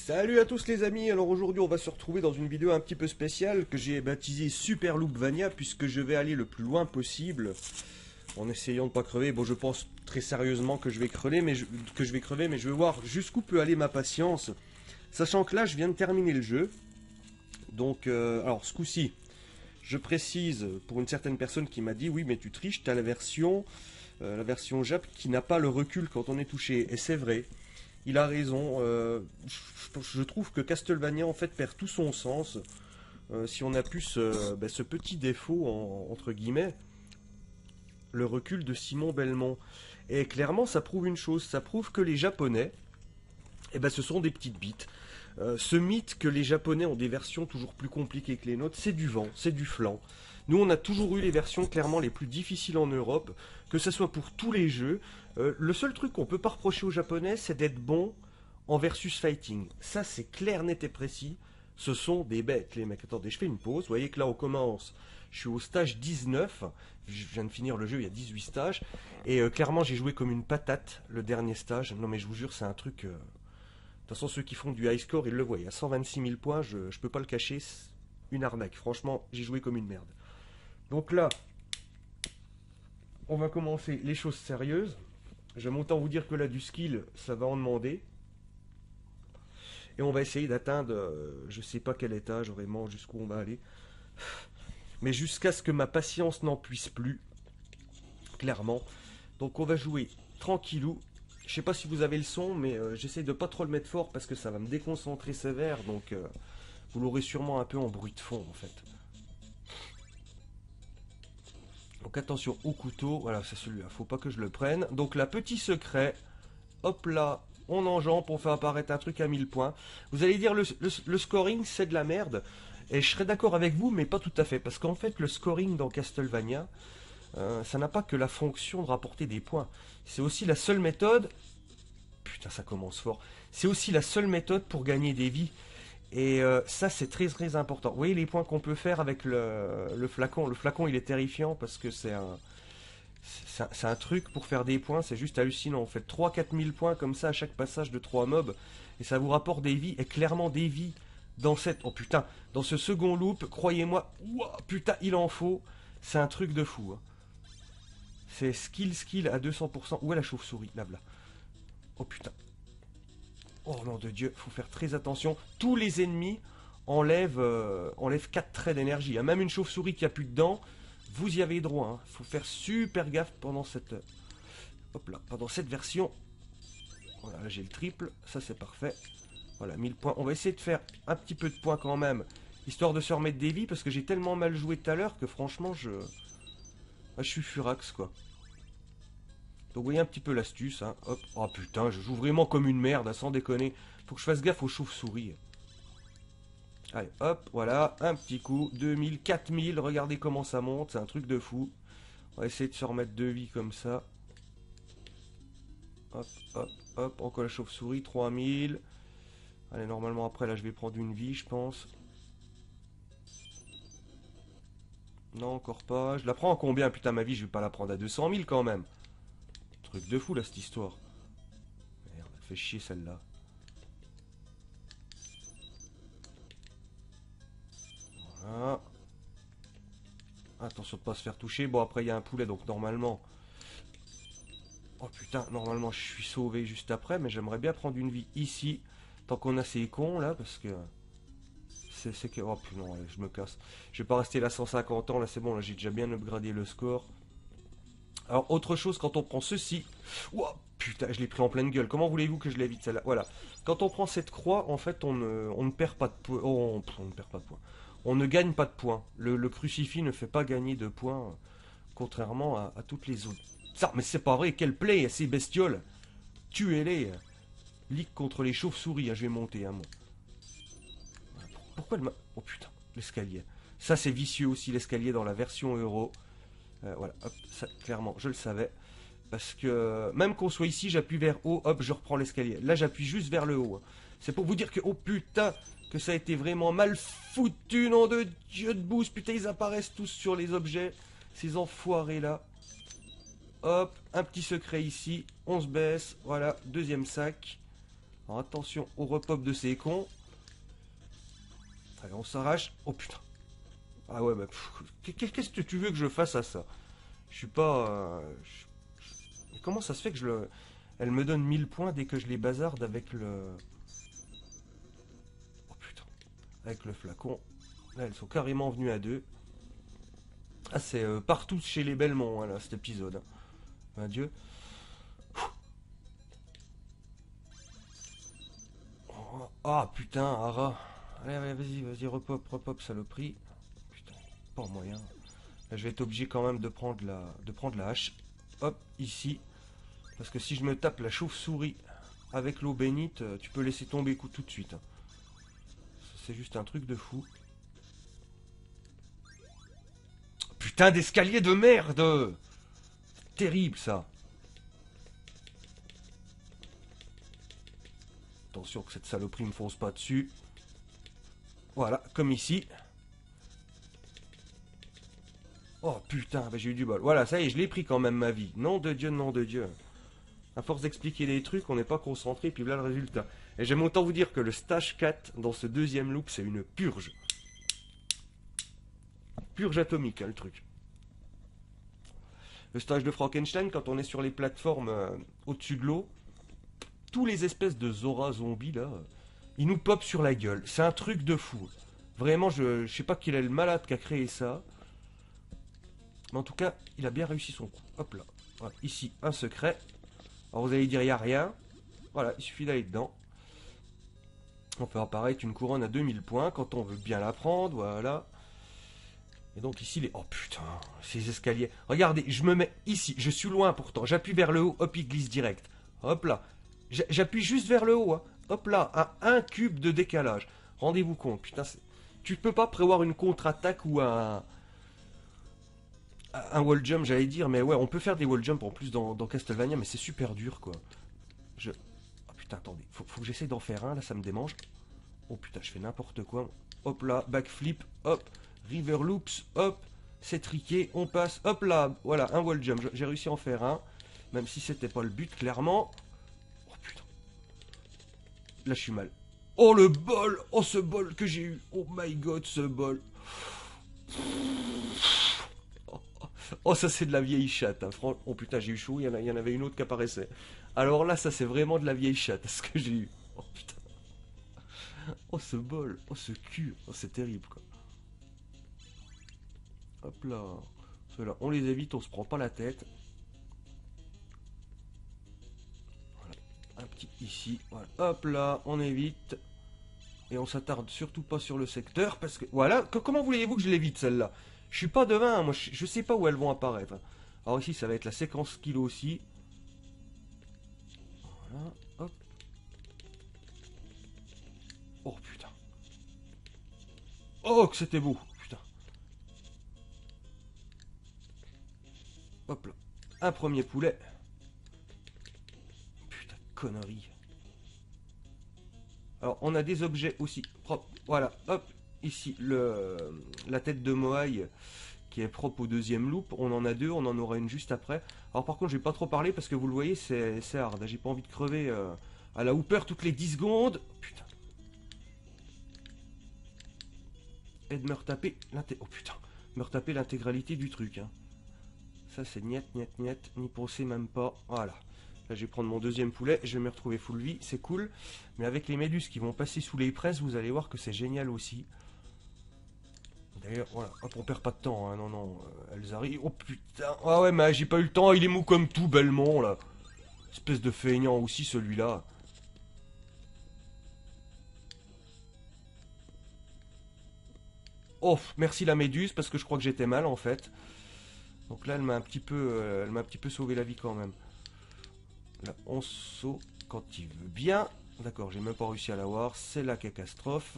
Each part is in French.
Salut à tous les amis, alors aujourd'hui on va se retrouver dans une vidéo un petit peu spéciale que j'ai baptisée Super Loopvania puisque je vais aller le plus loin possible en essayant de pas crever. Bon, je pense très sérieusement que je vais crever, mais je vais voir jusqu'où peut aller ma patience. Sachant que là je viens de terminer le jeu. Donc alors ce coup-ci, je précise pour une certaine personne qui m'a dit oui mais tu triches, t'as la version Jap qui n'a pas le recul quand on est touché. Et c'est vrai. Il a raison. Je trouve que Castlevania en fait perd tout son sens si on a pu ce petit défaut entre guillemets, le recul de Simon Belmont. Et clairement, ça prouve une chose. Ça prouve que les Japonais, ce sont des petites bites. Ce mythe que les Japonais ont des versions toujours plus compliquées que les nôtres, c'est du vent, c'est du flanc. Nous, on a toujours eu les versions clairement les plus difficiles en Europe, que ce soit pour tous les jeux. Le seul truc qu'on peut pas reprocher aux Japonais, c'est d'être bon en versus fighting. Ça, c'est clair, net et précis. Ce sont des bêtes, les mecs. Attendez, je fais une pause. Vous voyez que là, on commence. Je suis au stage 19. Je viens de finir le jeu, il y a 18 stages. Et clairement, j'ai joué comme une patate le dernier stage. Non, mais je vous jure, c'est un truc... De toute façon, ceux qui font du high score, ils le voient. Il y a 126 000 points, je peux pas le cacher. C'est une arnaque. Franchement, j'ai joué comme une merde. Donc là, on va commencer les choses sérieuses. J'aime autant vous dire que là, du skill, ça va en demander. Et on va essayer d'atteindre, je sais pas quel étage vraiment, jusqu'où on va aller. Mais jusqu'à ce que ma patience n'en puisse plus. Clairement. Donc on va jouer tranquillou. Je sais pas si vous avez le son, mais j'essaye de pas trop le mettre fort parce que ça va me déconcentrer sévère. Donc vous l'aurez sûrement un peu en bruit de fond en fait. Donc attention au couteau. Voilà, c'est celui-là. Faut pas que je le prenne. Donc là, petit secret. Hop là. On enjambe pour faire apparaître un truc à 1000 points. Vous allez dire le scoring c'est de la merde. Et je serais d'accord avec vous, mais pas tout à fait. Parce qu'en fait, le scoring dans Castlevania, ça n'a pas que la fonction de rapporter des points. C'est aussi la seule méthode... Putain, ça commence fort. C'est aussi la seule méthode pour gagner des vies. Et ça, c'est très très important. Vous voyez les points qu'on peut faire avec le flacon. Le flacon, il est terrifiant parce que c'est un truc pour faire des points. C'est juste hallucinant. Vous faites 3-4 000 points comme ça à chaque passage de 3 mobs. Et ça vous rapporte des vies. Et clairement des vies dans cette... Oh putain, dans ce second loop, croyez-moi, putain, il en faut. C'est un truc de fou. Hein. C'est skill à 200%. Où est la chauve-souris? Là. Oh putain. Oh nom de Dieu, faut faire très attention. Tous les ennemis enlèvent 4 traits d'énergie. Il y a même une chauve-souris qui a plus de dents. Vous y avez droit. Hein. Faut faire super gaffe pendant cette... Hop là, pendant cette version. Voilà, là j'ai le triple. Ça c'est parfait. Voilà, 1000 points. On va essayer de faire un petit peu de points quand même. Histoire de se remettre des vies. Parce que j'ai tellement mal joué tout à l'heure que franchement je suis furax quoi. Donc vous voyez un petit peu l'astuce, hein. Hop. Oh putain, je joue vraiment comme une merde, hein, sans déconner. Faut que je fasse gaffe aux chauves-souris. Allez, hop, voilà, un petit coup, 2000, 4000, regardez comment ça monte, c'est un truc de fou. On va essayer de se remettre de vie comme ça. Hop, hop, hop, encore la chauve-souris, 3000. Allez, normalement après, là, je vais prendre une vie, je pense. Non, encore pas. Je la prends à combien? Putain, ma vie, je vais pas la prendre à 200 000 quand même. Truc de fou là cette histoire. Merde, elle fait chier celle-là. Voilà. Attention de pas se faire toucher. Bon après il y a un poulet donc normalement... Oh putain, normalement je suis sauvé juste après. Mais j'aimerais bien prendre une vie ici. Tant qu'on a ces cons là parce que... C'est que... Oh putain, non, allez, je me casse. Je vais pas rester là 150 ans. Là c'est bon, là j'ai déjà bien upgradé le score. Alors, autre chose, quand on prend ceci... Ouah, putain, je l'ai pris en pleine gueule. Comment voulez-vous que je l'évite, celle-là? Voilà. Quand on prend cette croix, en fait, on ne perd pas de points. On ne perd pas de points. On ne gagne pas de points. Le crucifix ne fait pas gagner de points, contrairement à toutes les autres. Ça, mais c'est pas vrai. Quel play, ces bestioles. Tuez-les. Ligue contre les chauves-souris. Hein, je vais monter, hein, moi. Pourquoi le... Oh putain, l'escalier. Ça, c'est vicieux aussi, l'escalier dans la version euro. Voilà, hop, ça, clairement, je le savais. Parce que même qu'on soit ici, j'appuie vers haut, hop, je reprends l'escalier. Là, j'appuie juste vers le haut. C'est pour vous dire que, oh putain, que ça a été vraiment mal foutu, nom de Dieu de boost. Putain, ils apparaissent tous sur les objets, ces enfoirés-là. Hop, un petit secret ici, on se baisse, voilà, deuxième sac. Alors attention au repop de ces cons. Allez, on s'arrache. Oh putain. Ah ouais, bah... Qu'est-ce que tu veux que je fasse à ça? Je suis pas... Mais comment ça se fait que je le... Elle me donne 1000 points dès que je les bazarde avec le... Oh putain. Avec le flacon. Là, elles sont carrément venues à deux. Ah, c'est partout chez les Belmont, hein, là, cet épisode. Adieu. Ah, putain, Ara. Allez, allez, vas-y, repop, saloperie. Putain, pas moyen. Là, je vais être obligé quand même de prendre la hache. Hop, ici. Parce que si je me tape la chauve-souris avec l'eau bénite, tu peux laisser tomber tout de suite. C'est juste un truc de fou. Putain d'escalier de merde! Terrible ça. Attention que cette saloperie me fonce pas dessus. Voilà, comme ici. Oh putain, bah j'ai eu du bol. Voilà, ça y est, je l'ai pris quand même ma vie. Nom de Dieu, nom de Dieu. À force d'expliquer des trucs, on n'est pas concentré, puis voilà le résultat. Et j'aime autant vous dire que le stage 4 dans ce deuxième loop, c'est une purge. Purge atomique, hein, le truc. Le stage de Frankenstein, quand on est sur les plateformes au-dessus de l'eau, tous les espèces de Zora zombies là, ils nous popent sur la gueule. C'est un truc de fou. Vraiment, je sais pas qui est le malade qui a créé ça. Mais en tout cas, il a bien réussi son coup. Hop là. Voilà. Ici, un secret. Alors vous allez dire, il n'y a rien. Voilà, il suffit d'aller dedans. On peut apparaître une couronne à 2000 points quand on veut bien la prendre. Voilà. Et donc ici, les... Oh putain, ces escaliers. Regardez, je me mets ici. Je suis loin pourtant. J'appuie vers le haut. Hop, il glisse direct. Hop là. J'appuie juste vers le haut. Hein. Hop là, à 1 cube de décalage. Rendez-vous compte. Putain, tu peux pas prévoir une contre-attaque ou un wall jump, j'allais dire. Mais ouais, on peut faire des wall jump en plus dans Castlevania. Mais c'est super dur, quoi. Oh putain, attendez. Faut que j'essaie d'en faire un. Là, ça me démange. Oh putain, je fais n'importe quoi. Hop là, backflip. Hop. River loops, hop, c'est triqué, on passe, hop là, voilà, un wall jump, j'ai réussi à en faire un, même si c'était pas le but, clairement. Oh putain, là je suis mal. Oh le bol, oh ce bol que j'ai eu, oh my god, ce bol. Oh ça c'est de la vieille chatte, hein. Oh putain, j'ai eu chaud, il y en avait une autre qui apparaissait. Alors là, ça c'est vraiment de la vieille chatte, ce que j'ai eu. Oh putain. Oh ce bol, oh ce cul, oh c'est terrible quoi. Hop là. Ceux-là, on les évite, on se prend pas la tête. Voilà. Un petit ici. Voilà. Hop là, on évite. Et on s'attarde surtout pas sur le secteur. Parce que. Voilà. Comment voulez-vous que je l'évite celle-là? Je suis pas devin, moi je sais pas où elles vont apparaître. Alors ici, ça va être la séquence skill aussi. Voilà. Hop. Oh putain. Oh que c'était beau. Hop là. Un premier poulet. Putain, connerie. Alors, on a des objets aussi propres. Voilà, hop. Ici, la tête de Moai qui est propre au deuxième loop. On en a deux, on en aura une juste après. Alors, par contre, je vais pas trop parler parce que vous le voyez, c'est hard. J'ai pas envie de crever à la hooper toutes les 10 secondes. Putain. Et de me retaper l'intégralité. Oh putain. Me retaper l'intégralité du truc, hein. Ça c'est niet, n'y pensez même pas. Voilà. Là je vais prendre mon deuxième poulet, je vais me retrouver full vie, c'est cool. Mais avec les méduses qui vont passer sous les presses, vous allez voir que c'est génial aussi. D'ailleurs, voilà, hop, on perd pas de temps, hein. Non, elles arrivent. Oh putain, ah ouais, mais j'ai pas eu le temps, il est mou comme tout, Belmont là. Espèce de feignant aussi celui-là. Oh, merci la méduse, parce que je crois que j'étais mal en fait. Donc là, elle m'a un petit peu sauvé la vie quand même. Là, on saute quand il veut bien. D'accord, j'ai même pas réussi à l'avoir. C'est la catastrophe.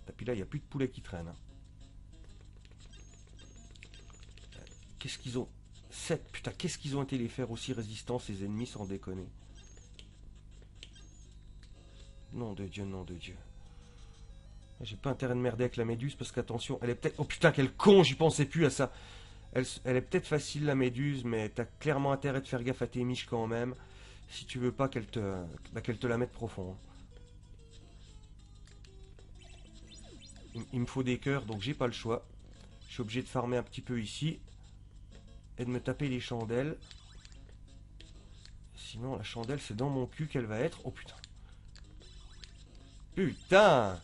Et puis là, il n'y a plus de poulet qui traîne. Qu'est-ce qu'ils ont... 7, putain, qu'est-ce qu'ils ont été les faire aussi résistants, ces ennemis, sans déconner. Nom de Dieu, nom de Dieu. J'ai pas intérêt de merder avec la méduse, parce qu'attention, elle est peut-être... Oh putain, quel con, j'y pensais plus à ça. Elle est peut-être facile la méduse, mais t'as clairement intérêt de faire gaffe à tes miches quand même. Si tu veux pas qu'elle te la mette profond. Il me faut des cœurs, donc j'ai pas le choix. Je suis obligé de farmer un petit peu ici. Et de me taper les chandelles. Sinon, la chandelle, c'est dans mon cul qu'elle va être. Oh putain. Putain!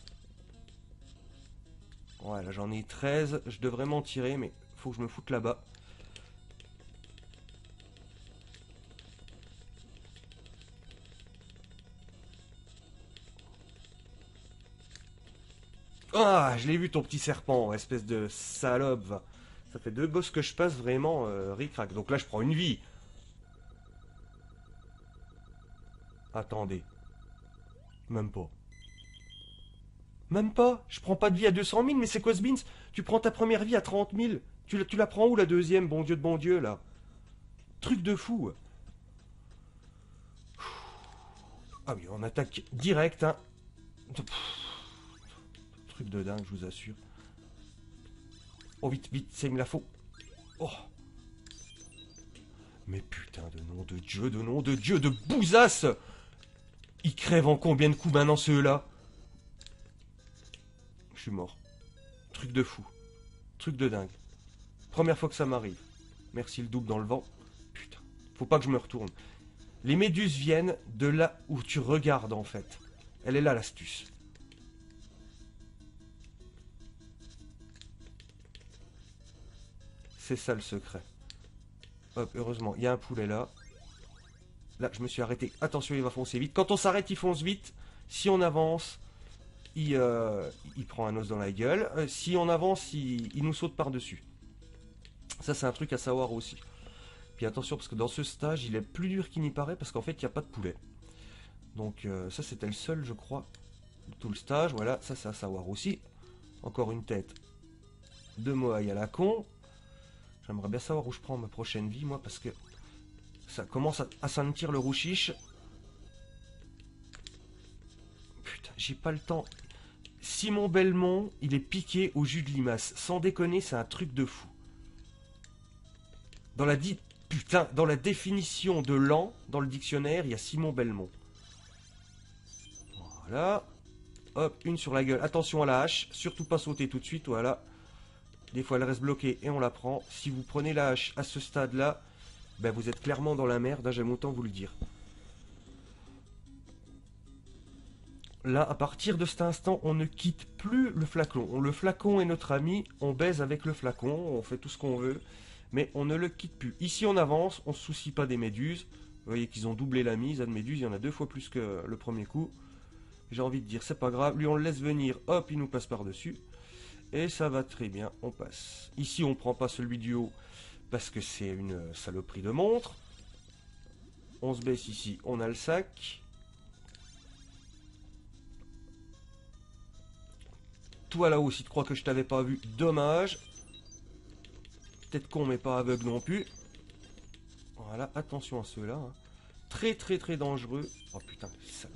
Ouais, là j'en ai 13. Je devrais m'en tirer, mais faut que je me foute là-bas. Ah, je l'ai vu ton petit serpent, espèce de salope. Va. Ça fait 2 boss que je passe vraiment ric-rac. Donc là, je prends une vie. Attendez. Même pas. Même pas. Je prends pas de vie à 200 000, mais c'est quoi ce beans? Tu prends ta première vie à 30 000. Tu la prends où la deuxième, bon Dieu de bon Dieu, là? Truc de fou. Ah oui, on attaque direct, hein. Truc de dingue, je vous assure. Oh, vite, vite, c'est me la faut. Oh. Mais putain de nom de Dieu, de bousasse. Ils crèvent en combien de coups maintenant, ceux-là? Je suis mort. Truc de fou. Truc de dingue. Première fois que ça m'arrive. Merci le double dans le vent. Putain. Faut pas que je me retourne. Les méduses viennent de là où tu regardes, en fait. Elle est là, l'astuce. C'est ça le secret. Hop, heureusement, il y a un poulet là. Là, je me suis arrêté. Attention, il va foncer vite. Quand on s'arrête, il fonce vite. Si on avance, il prend un os dans la gueule. Si on avance, il nous saute par-dessus. Ça, c'est un truc à savoir aussi. Puis attention, parce que dans ce stage, il est plus dur qu'il n'y paraît, parce qu'en fait, il n'y a pas de poulet. Donc ça, c'était le seul, je crois, de tout le stage. Voilà, ça, c'est à savoir aussi. Encore une tête de moaï à la con. J'aimerais bien savoir où je prends ma prochaine vie, moi, parce que ça commence à sentir le rouchiche. Putain, j'ai pas le temps. Simon Belmont, il est piqué au jus de limace. Sans déconner, c'est un truc de fou. Dans la définition de lent, dans le dictionnaire, il y a Simon Belmont. Voilà. Hop, une sur la gueule. Attention à la hache. Surtout pas sauter tout de suite, voilà. Des fois, elle reste bloquée et on la prend. Si vous prenez la hache à ce stade-là, ben vous êtes clairement dans la merde, hein, j'aime autant vous le dire. Là, à partir de cet instant, on ne quitte plus le flacon. Le flacon est notre ami, on baise avec le flacon, on fait tout ce qu'on veut, mais on ne le quitte plus. Ici, on avance, on ne se soucie pas des méduses. Vous voyez qu'ils ont doublé la mise à de méduses, il y en a 2 fois plus que le premier coup. J'ai envie de dire, c'est pas grave, lui on le laisse venir, hop, il nous passe par-dessus. Et ça va très bien, on passe. Ici, on prend pas celui du haut, parce que c'est une saloperie de montre. On se baisse ici, on a le sac. Toi là-haut, si tu crois que je t'avais pas vu, dommage. Peut-être con, mais pas aveugle non plus. Voilà, attention à ceux-là. Hein. Très très très dangereux. Oh putain, ça.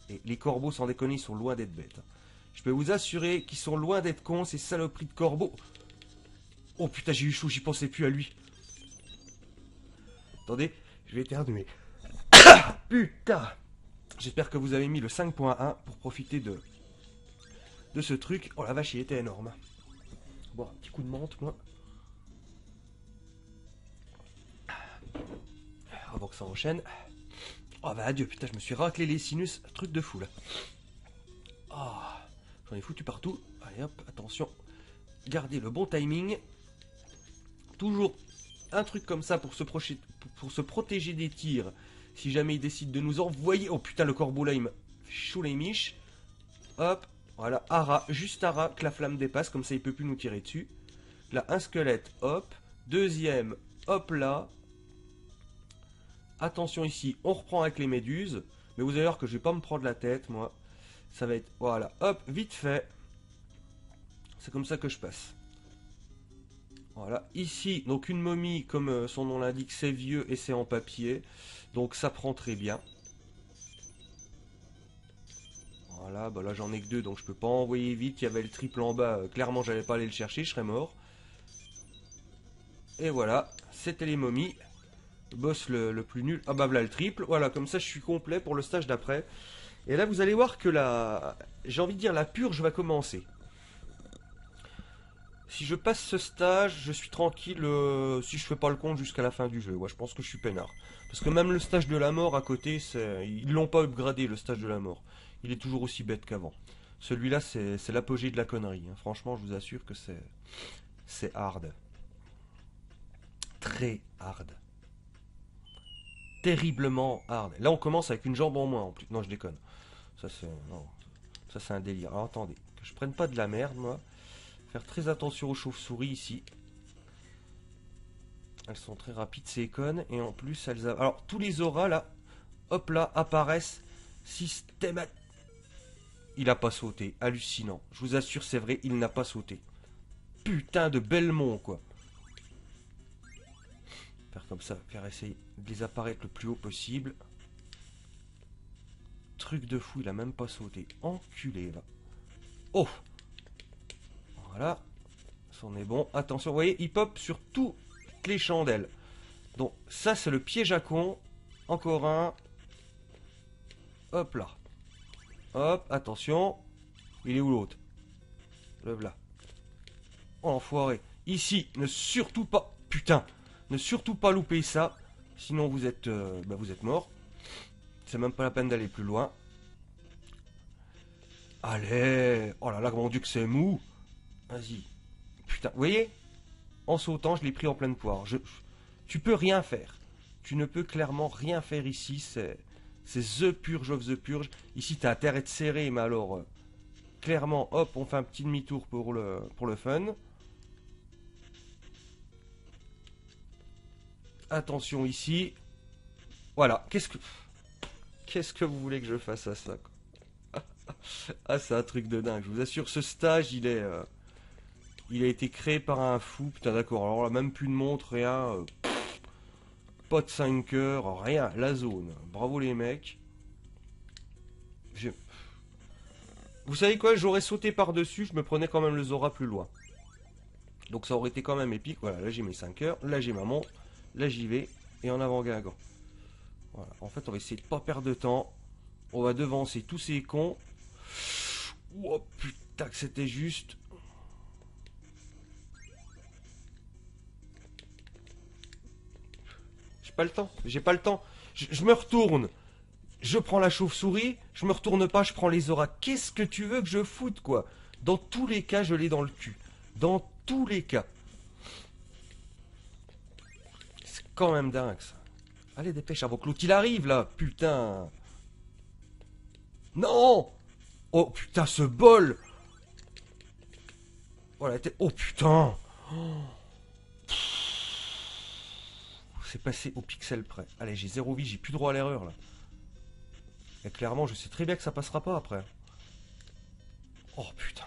Et les corbeaux, sans déconner, ils sont loin d'être bêtes. Je peux vous assurer qu'ils sont loin d'être cons, ces saloperies de corbeaux. Oh putain, j'ai eu chaud, j'y pensais plus à lui. Attendez, je vais éternuer. Putain. J'espère que vous avez mis le 5.1 pour profiter de ce truc. Oh la vache, il était énorme. Bon, un petit coup de menthe, moi. Avant que ça enchaîne. Oh bah adieu, putain, je me suis raclé les sinus. Truc de fou, là. Oh, j'en ai foutu partout. Allez hop, attention. Gardez le bon timing. Toujours un truc comme ça pour se protéger des tirs. Si jamais il décide de nous envoyer... Oh putain, le corbeau là, il me fait chaud les miches. Hop, voilà, Ara, juste Ara, que la flamme dépasse, comme ça il peut plus nous tirer dessus. Là, un squelette, hop. Deuxième, hop là. Attention ici, on reprend avec les méduses. Mais vous allez voir que je vais pas me prendre la tête, moi. Ça va être, voilà, hop, vite fait. C'est comme ça que je passe. Voilà, ici, donc une momie, comme son nom l'indique, c'est vieux et c'est en papier. Donc ça prend très bien. Voilà, bah là j'en ai que 2, donc je peux pas envoyer vite. Il y avait le triple en bas, clairement j'allais pas aller le chercher, je serais mort. Et voilà, c'était les momies. boss le plus nul. Ah bah voilà le triple. Voilà, comme ça je suis complet pour le stage d'après. Et là vous allez voir que j'ai envie de dire la purge va commencer. Si je passe ce stage, je suis tranquille si je fais pas le compte jusqu'à la fin du jeu. Ouais, je pense que je suis peinard. Parce que même le stage de la mort à côté, ils l'ont pas upgradé le stage de la mort. Il est toujours aussi bête qu'avant. Celui-là, c'est l'apogée de la connerie, hein. Franchement, je vous assure que c'est hard. Très hard. Terriblement hard. Là, on commence avec une jambe en moins en plus. Non, je déconne. Ça, c'est un délire. Alors, attendez, que je prenne pas de la merde, moi. Faire très attention aux chauves-souris ici. Elles sont très rapides, ces connes. Et en plus, alors, tous les auras, là, hop là, apparaissent systématiquement. Il a pas sauté. Hallucinant. Je vous assure, c'est vrai, il n'a pas sauté. Putain de Belmont, quoi. Faire comme ça, faire essayer de les apparaître le plus haut possible. Truc de fou, il a même pas sauté. Enculé, là. Oh! Voilà. Ça en est bon. Attention, vous voyez, il pop sur toutes les chandelles. Donc, ça, c'est le piège à con. Encore un. Hop là. Hop, attention. Il est où l'autre? Le voilà. Oh, enfoiré. Ici, ne surtout pas... Putain. Ne surtout pas louper ça. Sinon, vous êtes mort. C'est même pas la peine d'aller plus loin. Allez. Oh là là, mon dieu que c'est mou. Vas-y. Putain, vous voyez? En sautant, je l'ai pris en pleine poire. Tu peux rien faire. Tu ne peux clairement rien faire ici. C'est The Purge of the Purge. Ici, t'as intérêt de serrer, mais alors... clairement, hop, on fait un petit demi-tour pour le fun. Attention ici. Voilà. Qu'est-ce que vous voulez que je fasse à ça, quoi? Ah, c'est un truc de dingue. Je vous assure, ce stage, il a été créé par un fou. Putain, d'accord. Alors là, même plus de montre, rien. Pas de 5 heures, rien. La zone. Bravo les mecs. Vous savez quoi? J'aurais sauté par-dessus. Je me prenais quand même le Zora plus loin. Donc ça aurait été quand même épique. Voilà, là j'ai mes 5 heures. Là j'ai ma montre. Là j'y vais. Et en avant Guingamp. Voilà. En fait, on va essayer de pas perdre de temps. On va devancer tous ces cons. Oh putain que c'était juste. J'ai pas le temps. J'ai pas le temps. Je me retourne. Je prends la chauve-souris. Je me retourne pas. Je prends les auras. Qu'est-ce que tu veux que je foute, quoi? Dans tous les cas, je l'ai dans le cul. Dans tous les cas. C'est quand même dingue, ça. Allez, dépêche avant que l'autre il arrive, là. Putain. Non! Oh, putain, ce bol! Voilà, oh, putain! C'est passé au pixel près. Allez, j'ai 0 vie, j'ai plus droit à l'erreur, là. Et clairement, je sais très bien que ça passera pas, après. Oh, putain.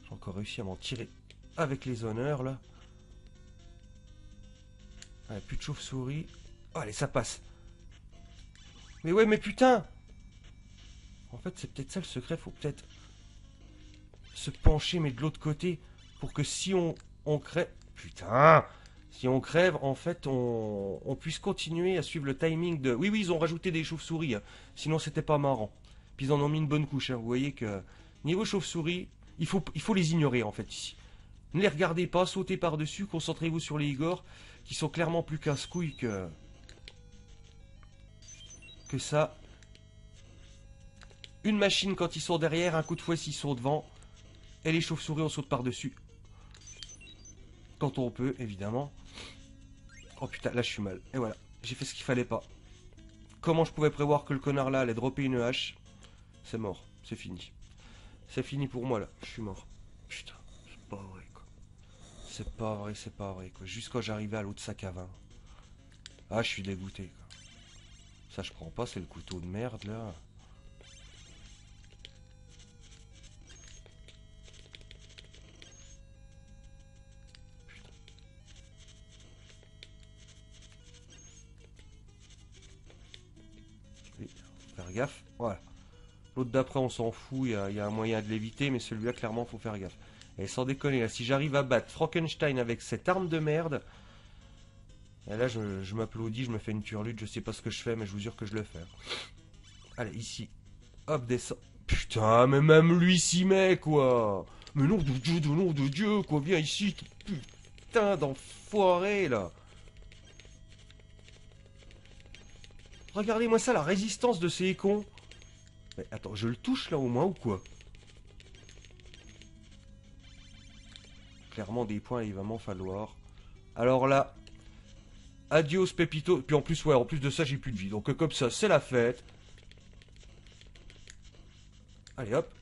J'ai encore réussi à m'en tirer avec les honneurs, là. Allez, plus de chauve-souris. Oh, allez, ça passe. Mais ouais, mais putain! En fait, c'est peut-être ça le secret. Faut peut-être se pencher, mais de l'autre côté, pour que si on crève... Putain! Si on crève, en fait, on puisse continuer à suivre le timing de... Oui, ils ont rajouté des chauves-souris. Hein. Sinon, c'était pas marrant. Puis ils en ont mis une bonne couche. Hein. Vous voyez que... Niveau chauve-souris, il faut les ignorer, en fait, ici. Ne les regardez pas, sautez par-dessus, concentrez-vous sur les Igor, qui sont clairement plus casse-couilles que ça. Une machine quand ils sont derrière, un coup de fouet s'ils sont devant. Et les chauves-souris, on saute par-dessus. Quand on peut, évidemment. Oh putain, là je suis mal. Et voilà, j'ai fait ce qu'il fallait pas. Comment je pouvais prévoir que le connard là allait dropper une hache? C'est mort, c'est fini. C'est fini pour moi là, je suis mort. Putain, c'est pas vrai quoi. C'est pas vrai quoi. Juste quand j'arrivais à l'autre sac à vin. Ah, je suis dégoûté quoi. Ça je prends pas, c'est le couteau de merde là. Faire gaffe, voilà. L'autre d'après on s'en fout, il y a un moyen de l'éviter, mais celui-là clairement faut faire gaffe. Et sans déconner, là, si j'arrive à battre Frankenstein avec cette arme de merde, Et là, je m'applaudis, je me fais une turlute, je sais pas ce que je fais, mais je vous jure que je le fais. Allez, ici. Hop, descend. Putain, mais même lui s'y met, quoi. Mais nom de Dieu, quoi. Viens ici, putain d'enfoiré, là. Regardez-moi ça, la résistance de ces cons. Mais attends, je le touche, là, au moins, ou quoi? Clairement, des points, il va m'en falloir. Alors là... Adios, Pepito. Puis en plus, ouais, en plus de ça, j'ai plus de vie. Donc comme ça, c'est la fête. Allez, hop.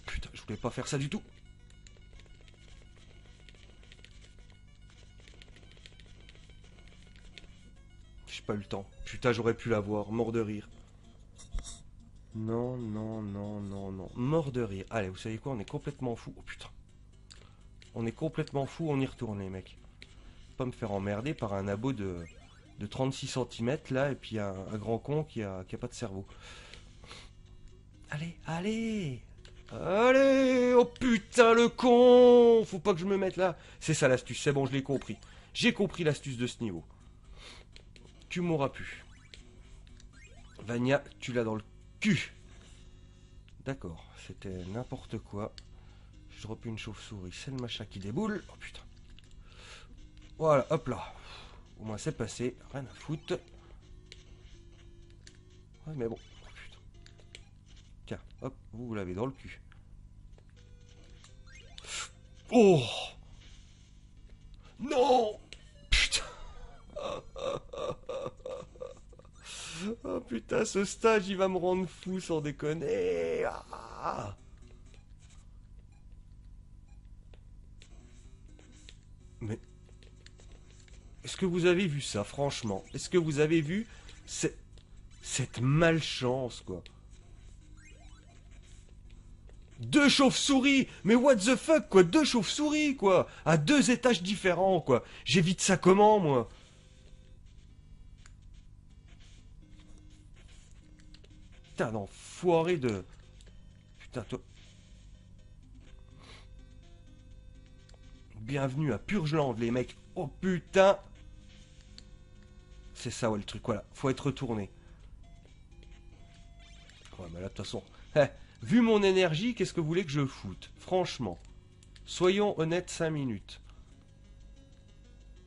Putain, je voulais pas faire ça du tout. J'ai pas eu le temps. Putain, j'aurais pu l'avoir. Mort de rire. Non, non, non, non, non. Mort de rire. Allez, vous savez quoi? On est complètement fou. Oh putain. On est complètement fou. On y retourne, les mecs. Pas me faire emmerder par un abo de 36 cm là. Et puis un grand con qui a pas de cerveau. Allez, allez. Allez. Oh putain, le con. Faut pas que je me mette là. C'est ça l'astuce. C'est bon, je l'ai compris. J'ai compris l'astuce de ce niveau. Tu m'auras pu. Vania, tu l'as dans le cul. D'accord, c'était n'importe quoi. Je drop une chauve-souris, c'est le machin qui déboule. Oh putain. Voilà, hop là. Au moins c'est passé, rien à foutre. Ouais, mais bon. Oh putain. Tiens, hop, vous l'avez dans le cul. Oh non. Putain. Oh putain, ce stage il va me rendre fou sans déconner. Ah. Mais est-ce que vous avez vu ça, franchement? Est-ce que vous avez vu cette malchance, quoi? Deux chauves-souris! Mais what the fuck, quoi? Deux chauves-souris, quoi! À deux étages différents, quoi! J'évite ça comment, moi? Putain, d'enfoiré de... Putain, toi... Bienvenue à Purgeland, les mecs. Oh, putain! C'est ça, ouais, le truc, voilà. Faut être retourné. Ouais, mais là, de toute façon... vu mon énergie, qu'est-ce que vous voulez que je foute? Franchement. Soyons honnêtes 5 minutes.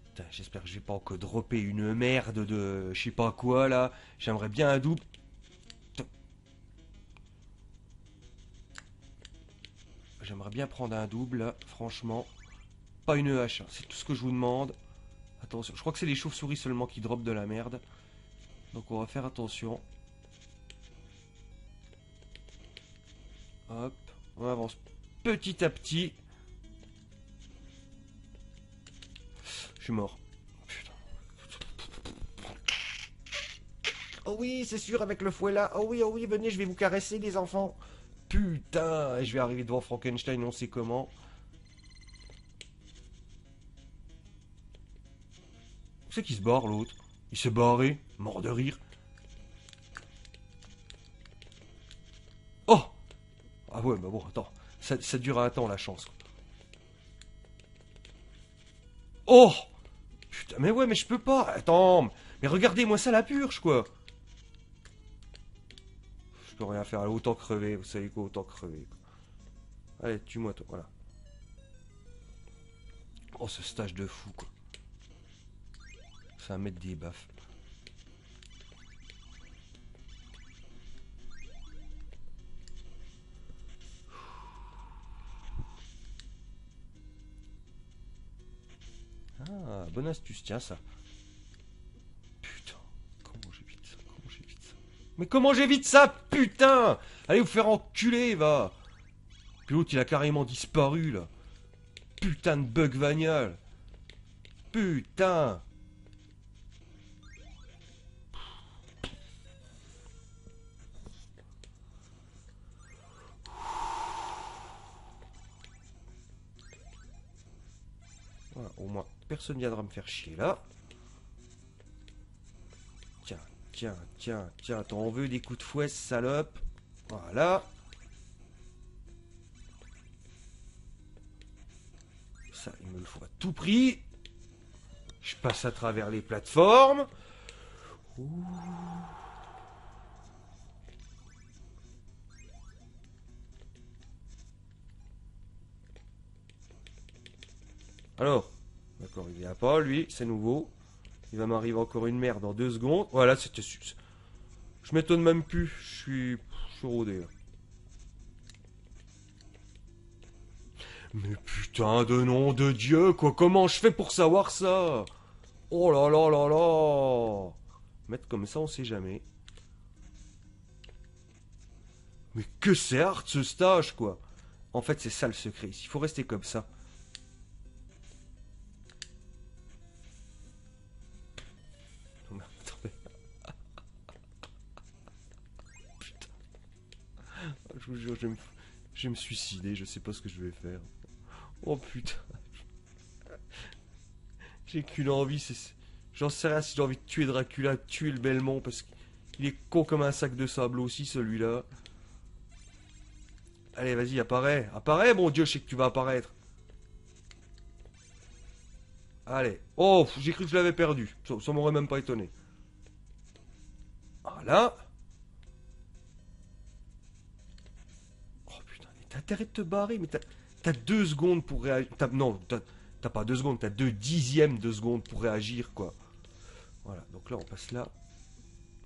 Putain, j'espère que j'ai pas encore droppé une merde de... je sais pas quoi, là. J'aimerais bien un double... J'aimerais bien prendre un double, là, franchement. Pas une hache, hein. C'est tout ce que je vous demande. Attention, je crois que c'est les chauves-souris seulement qui dropent de la merde. Donc on va faire attention. Hop, on avance petit à petit. Je suis mort. Putain. Oh oui, c'est sûr, avec le fouet là. Oh oui, venez, je vais vous caresser, les enfants. Putain, je vais arriver devant Frankenstein, on sait comment. C'est qui se barre, l'autre? Il s'est barré, mort de rire. Oh! Ah ouais, bah bon, attends. Ça dure un temps, la chance. Oh! Putain, mais ouais, mais je peux pas. Attends, mais regardez-moi ça, la purge, quoi. Je peux rien faire, autant crever, vous savez quoi, autant crever. Quoi. Allez, tue-moi, toi, voilà. Oh, ce stage de fou, quoi. Ça va mettre des baffes. Ah, bonne astuce, tiens, ça. Putain, comment j'évite ça? Comment j'évite ça? Mais comment j'évite ça, putain? Allez vous faire enculer, va. Puis l'autre, il a carrément disparu, là. Putain de bug vagnal. Putain. Voilà, au moins, personne viendra me faire chier, là. Tiens, t'en veux des coups de fouet, salope. Voilà. Ça, il me le faut à tout prix. Je passe à travers les plateformes. Ouh. Alors, d'accord, il vient pas, lui, c'est nouveau. Il va m'arriver encore une merde dans 2 secondes. Voilà, c'était... Je m'étonne même plus, je suis rodé là. Mais putain de nom de Dieu, quoi, comment je fais pour savoir ça? Oh là là là là. Mettre comme ça, on sait jamais. Mais que c'est hard ce stage, quoi. En fait, c'est ça le secret, il faut rester comme ça. Non, mais attendez. Putain. Je vous jure, je vais me suicider, je sais pas ce que je vais faire. Oh putain. J'ai qu'une envie, c'est... J'en sais rien si j'ai envie de tuer Dracula, de tuer le Belmont, parce qu'il est con comme un sac de sable aussi, celui-là. Allez, vas-y, apparaît. Apparaît, mon Dieu, je sais que tu vas apparaître. Allez. Oh, j'ai cru que je l'avais perdu. Ça m'aurait même pas étonné. Voilà. Oh putain, mais t'as intérêt de te barrer, mais t'as 2 secondes pour réagir. Non, t'as pas 2 secondes, t'as 2 dixièmes de seconde pour réagir, quoi. Voilà, donc là, on passe là.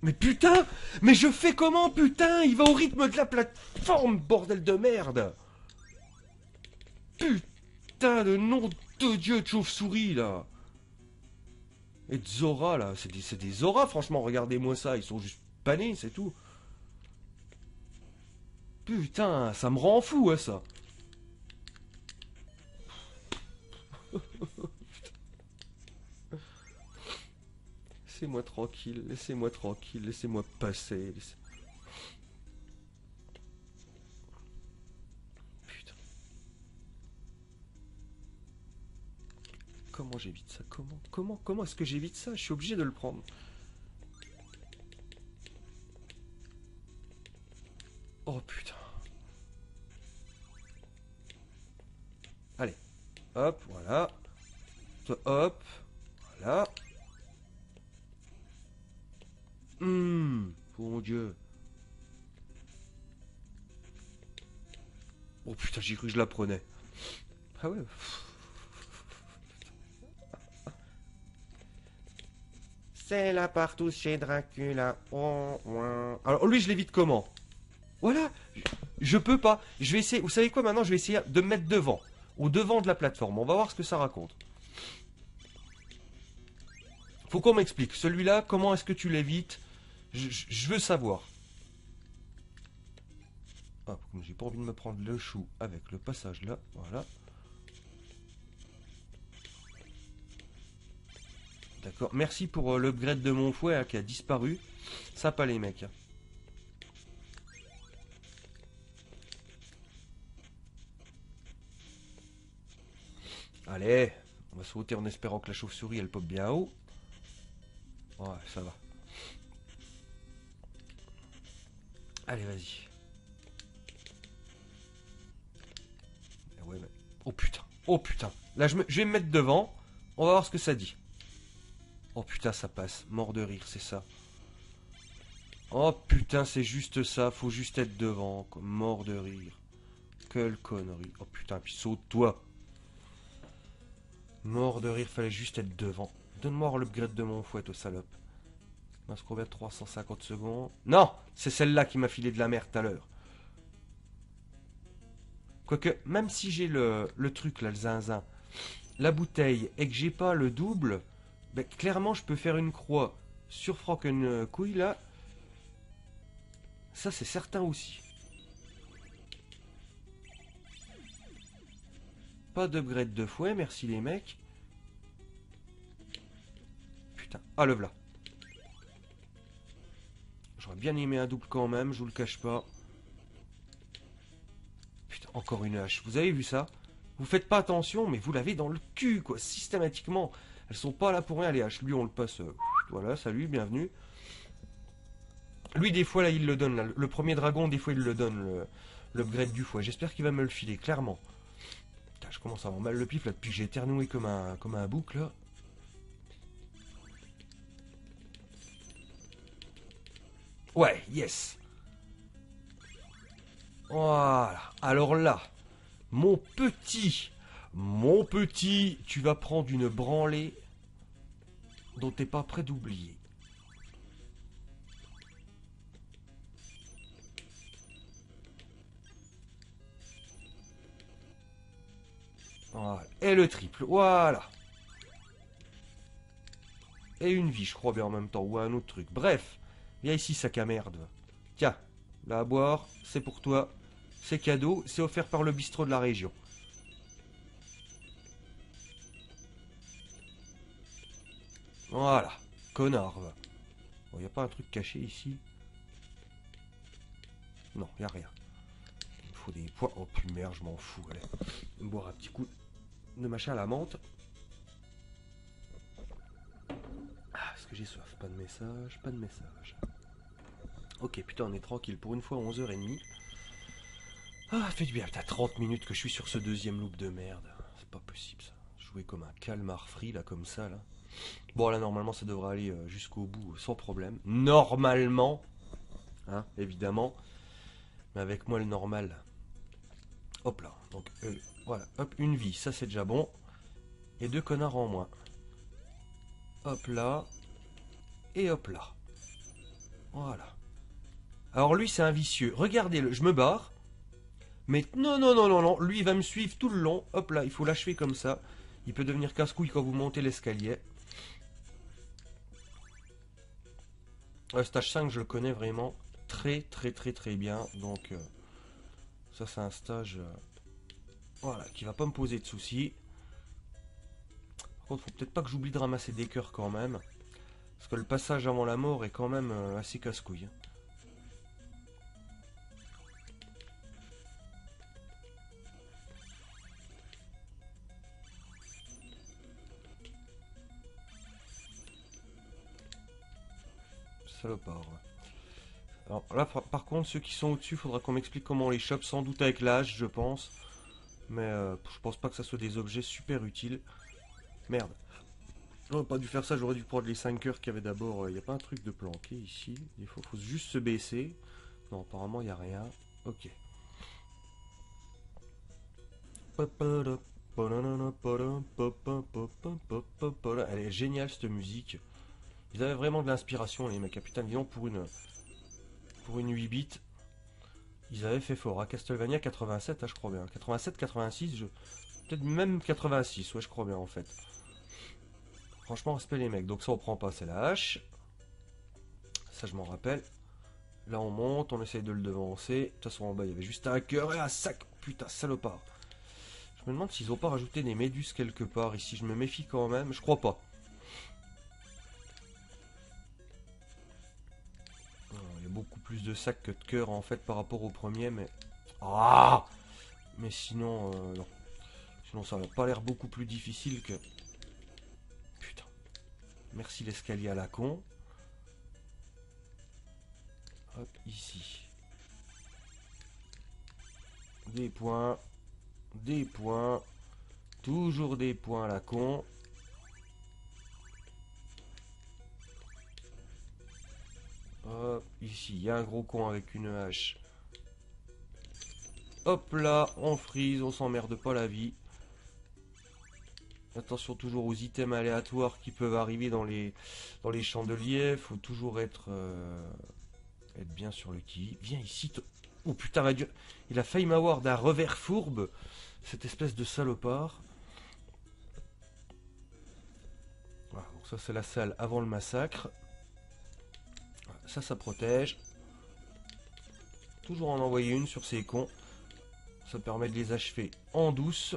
Mais putain! Mais je fais comment, putain? Il va au rythme de la plateforme, bordel de merde! Putain de nom de Dieu de chauve-souris, là! Et de Zora, là, c'est des Zora, franchement, regardez-moi ça, ils sont juste panés, c'est tout. Putain, ça me rend fou, hein, ça. Laissez-moi tranquille, laissez-moi tranquille, laissez-moi passer. Putain. Comment j'évite ça? Comment est-ce que j'évite ça? Je suis obligé de le prendre. Oh putain. Allez. Hop, voilà. Hop. Voilà. Mon Dieu. Oh putain, j'ai cru que je la prenais. Ah ouais. C'est là partout chez Dracula. Oh, oh. Alors lui, je l'évite comment? Voilà. Je peux pas. Je vais essayer. Vous savez quoi maintenant? Je vais essayer de me mettre devant. Au devant de la plateforme. On va voir ce que ça raconte. Faut qu'on m'explique. Celui-là, comment est-ce que tu l'évites? Je veux savoir. Hop, comme j'ai pas envie de me prendre le chou avec le passage là. Voilà. D'accord. Merci pour l'upgrade de mon fouet hein, qui a disparu. Ça pas les mecs. Allez. On va sauter en espérant que la chauve-souris elle pop bien haut. Ouais, ça va. Allez, vas-y. Ouais, mais... Oh putain. Oh putain. Là, je vais me mettre devant. On va voir ce que ça dit. Oh putain, ça passe. Mort de rire, c'est ça. Oh putain, c'est juste ça. Faut juste être devant. Quoi. Mort de rire. Quelle connerie. Oh putain, puis saute-toi. Mort de rire, fallait juste être devant. Donne-moi l'upgrade de mon fouet, au salope. On va se combien de 350 secondes. Non, c'est celle-là qui m'a filé de la merde tout à l'heure. Quoique, même si j'ai le truc là, le zinzin, la bouteille, et que j'ai pas le double, ben, clairement je peux faire une croix sur Frankencouille là. Ça c'est certain aussi. Pas d'upgrade de fouet, merci les mecs. Putain, ah le v'là. J'aurais bien aimé un double quand même, je vous le cache pas. Putain, encore une hache. Vous avez vu ça? Vous faites pas attention, mais vous l'avez dans le cul, quoi, systématiquement. Elles sont pas là pour rien, les haches. Lui, on le passe. Voilà, salut, bienvenue. Lui, des fois, là, il le donne. Là. Le premier dragon, des fois, il le donne, l'upgrade du fouet. J'espère qu'il va me le filer, clairement. Putain, je commence à avoir mal le pif là depuis que j'ai éternué comme un bouc là. Ouais, yes. Voilà. Alors là, mon petit, tu vas prendre une branlée dont t'es pas prêt d'oublier. Voilà. Et le triple, voilà. Et une vie, je crois bien en même temps, ou un autre truc. Bref, viens ici, sac à merde. Tiens, là à boire, c'est pour toi. C'est cadeau, c'est offert par le bistrot de la région. Voilà, connard. Bon, y a pas un truc caché ici? Non, y a rien. Il me faut des points. Oh putain, merde, je m'en fous. Allez, je vais me boire un petit coup de machin à la menthe. Ah, est-ce que j'ai soif? Pas de message, pas de message. Ok, putain, on est tranquille pour une fois, 11h30. Ah, fait du bien. Putain, 30 minutes que je suis sur ce deuxième loop de merde. C'est pas possible ça. Jouer comme un calmar free là, comme ça là. Bon, là, normalement, ça devrait aller jusqu'au bout sans problème. Normalement, hein, évidemment. Mais avec moi, le normal. Hop là. Donc, voilà. Hop, une vie. Ça, c'est déjà bon. Et 2 connards en moins. Hop là. Et hop là. Voilà. Alors, lui, c'est un vicieux. Regardez-le. Je me barre. Mais non, non, non, non, non. Lui, il va me suivre tout le long. Hop là. Il faut l'achever comme ça. Il peut devenir casse-couille quand vous montez l'escalier. Stage 5, je le connais vraiment très bien. Donc, ça, c'est un stage voilà, qui va pas me poser de soucis. Par contre, faut peut-être pas que j'oublie de ramasser des cœurs quand même. Parce que le passage avant la mort est quand même assez casse-couille. Salopard. Alors là, par contre, ceux qui sont au-dessus, faudra qu'on m'explique comment on les chope, sans doute avec l'âge, je pense. Mais je pense pas que ça soit des objets super utiles. Merde. J'aurais pas dû faire ça, j'aurais dû prendre les 5 cœurs qu'il y avait d'abord. Il n'y a pas un truc de planqué ici. Des fois, il faut juste se baisser. Non, apparemment, il n'y a rien. Ok. Elle est géniale cette musique. Ils avaient vraiment de l'inspiration les mecs. Putain, disons pour une 8 bits. Ils avaient fait fort. À Castlevania 87, hein, je crois bien. 87, 86, peut-être même 86, ouais je crois bien en fait. Franchement, respect les mecs. Donc ça on prend pas, c'est la hache. Ça je m'en rappelle. Là on monte, on essaye de le devancer. De toute façon en bas il y avait juste un cœur et un sac. Putain, salopard. Je me demande s'ils ont pas rajouté des méduses quelque part ici. Je me méfie quand même. Je crois pas. Il y a beaucoup plus de sacs que de cœurs en fait par rapport au premier, mais... Ah! Mais sinon, non. Sinon ça n'a pas l'air beaucoup plus difficile que... Putain. Merci l'escalier à la con. Hop, ici. Des points. Des points. Toujours des points à la con. Hop, ici, il y a un gros con avec une hache. Hop là, on freeze, on s'emmerde pas la vie. Attention toujours aux items aléatoires qui peuvent arriver dans les chandeliers. Faut toujours être bien sur le qui. Viens ici. Oh putain, il a failli m'avoir d'un revers fourbe. Cette espèce de salopard. Voilà, donc ça c'est la salle avant le massacre. Ça protège. Toujours en envoyer une sur ces cons. Ça permet de les achever en douce.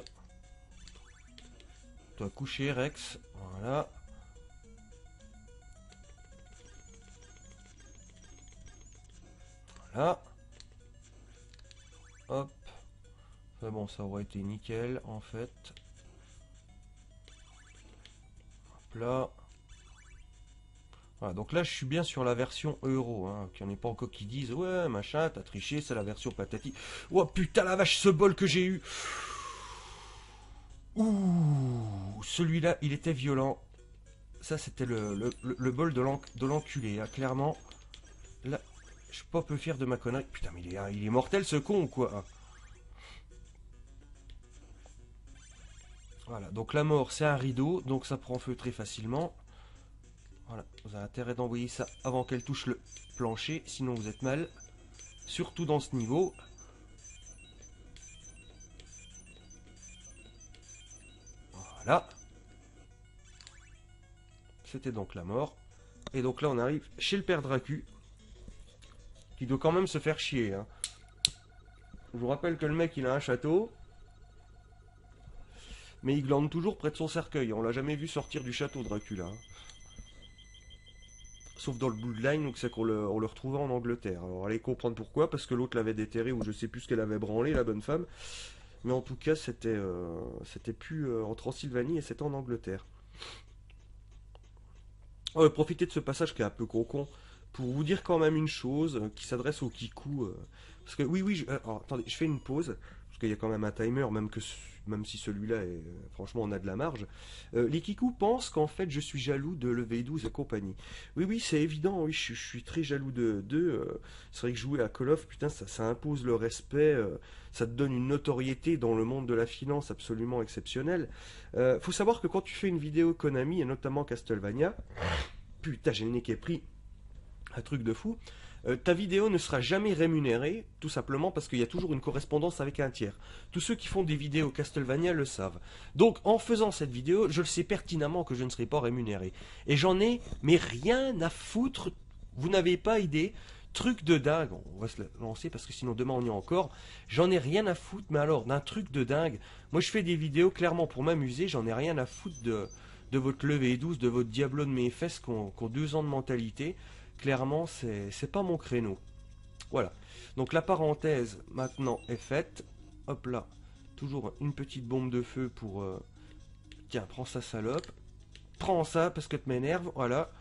Toi coucher Rex. Voilà. Voilà. Hop. C'est bon, ça aurait été nickel en fait. Hop là. Voilà, donc là je suis bien sur la version euro, hein, qu'il n'y en ait pas encore qui disent ouais machin, t'as triché, c'est la version patati. Oh putain la vache, ce bol que j'ai eu. Ouh, celui-là, il était violent. Ça, c'était le bol de l'enculé, hein. Clairement, là, je suis pas peu fier de ma connerie. Putain, mais il est mortel, ce con, ou quoi? Voilà, donc la mort, c'est un rideau, donc ça prend feu très facilement. Voilà, vous avez intérêt d'envoyer ça avant qu'elle touche le plancher, sinon vous êtes mal. Surtout dans ce niveau. Voilà. C'était donc la mort. Et donc là, on arrive chez le père Dracu, qui doit quand même se faire chier, hein. Je vous rappelle que le mec, il a un château, mais il glande toujours près de son cercueil. On l'a jamais vu sortir du château, Dracula, hein. Sauf dans le Bloodline, donc c'est qu'on le retrouvait en Angleterre. Alors allez comprendre pourquoi, parce que l'autre l'avait déterré, ou je sais plus ce qu'elle avait branlé, la bonne femme. Mais en tout cas, c'était plus en Transylvanie, et c'était en Angleterre. Profitez de ce passage qui est un peu con pour vous dire quand même une chose qui s'adresse au Kikou. Parce que oui, alors, attendez, je fais une pause, parce qu'il y a quand même un timer, même si celui-là est. Franchement, on a de la marge. Les Kikou pensent qu'en fait, je suis jaloux de l'EV12 et compagnie. Oui, oui, c'est évident, oui, je suis très jaloux d'eux. C'est vrai que jouer à Call of, putain, ça impose le respect, ça te donne une notoriété dans le monde de la finance absolument exceptionnelle. Faut savoir que quand tu fais une vidéo Konami, et notamment Castlevania, putain, j'ai le nez qui est pris, un truc de fou. Ta vidéo ne sera jamais rémunérée, tout simplement parce qu'il y a toujours une correspondance avec un tiers. Tous ceux qui font des vidéos Castlevania le savent. Donc, en faisant cette vidéo, je le sais pertinemment que je ne serai pas rémunéré. Et j'en ai, mais rien à foutre. Vous n'avez pas idée. Truc de dingue. On va se lancer parce que sinon demain on y est encore. J'en ai rien à foutre, mais alors, d'un truc de dingue. Moi, je fais des vidéos clairement pour m'amuser. J'en ai rien à foutre de votre levée douce, de votre diablo de mes fesses qui ont 2 ans de mentalité. Clairement, c'est pas mon créneau. Voilà. Donc la parenthèse maintenant est faite. Hop là. Toujours une petite bombe de feu pour... Tiens, prends ça, salope. Prends ça parce que tu m'énerves. Voilà.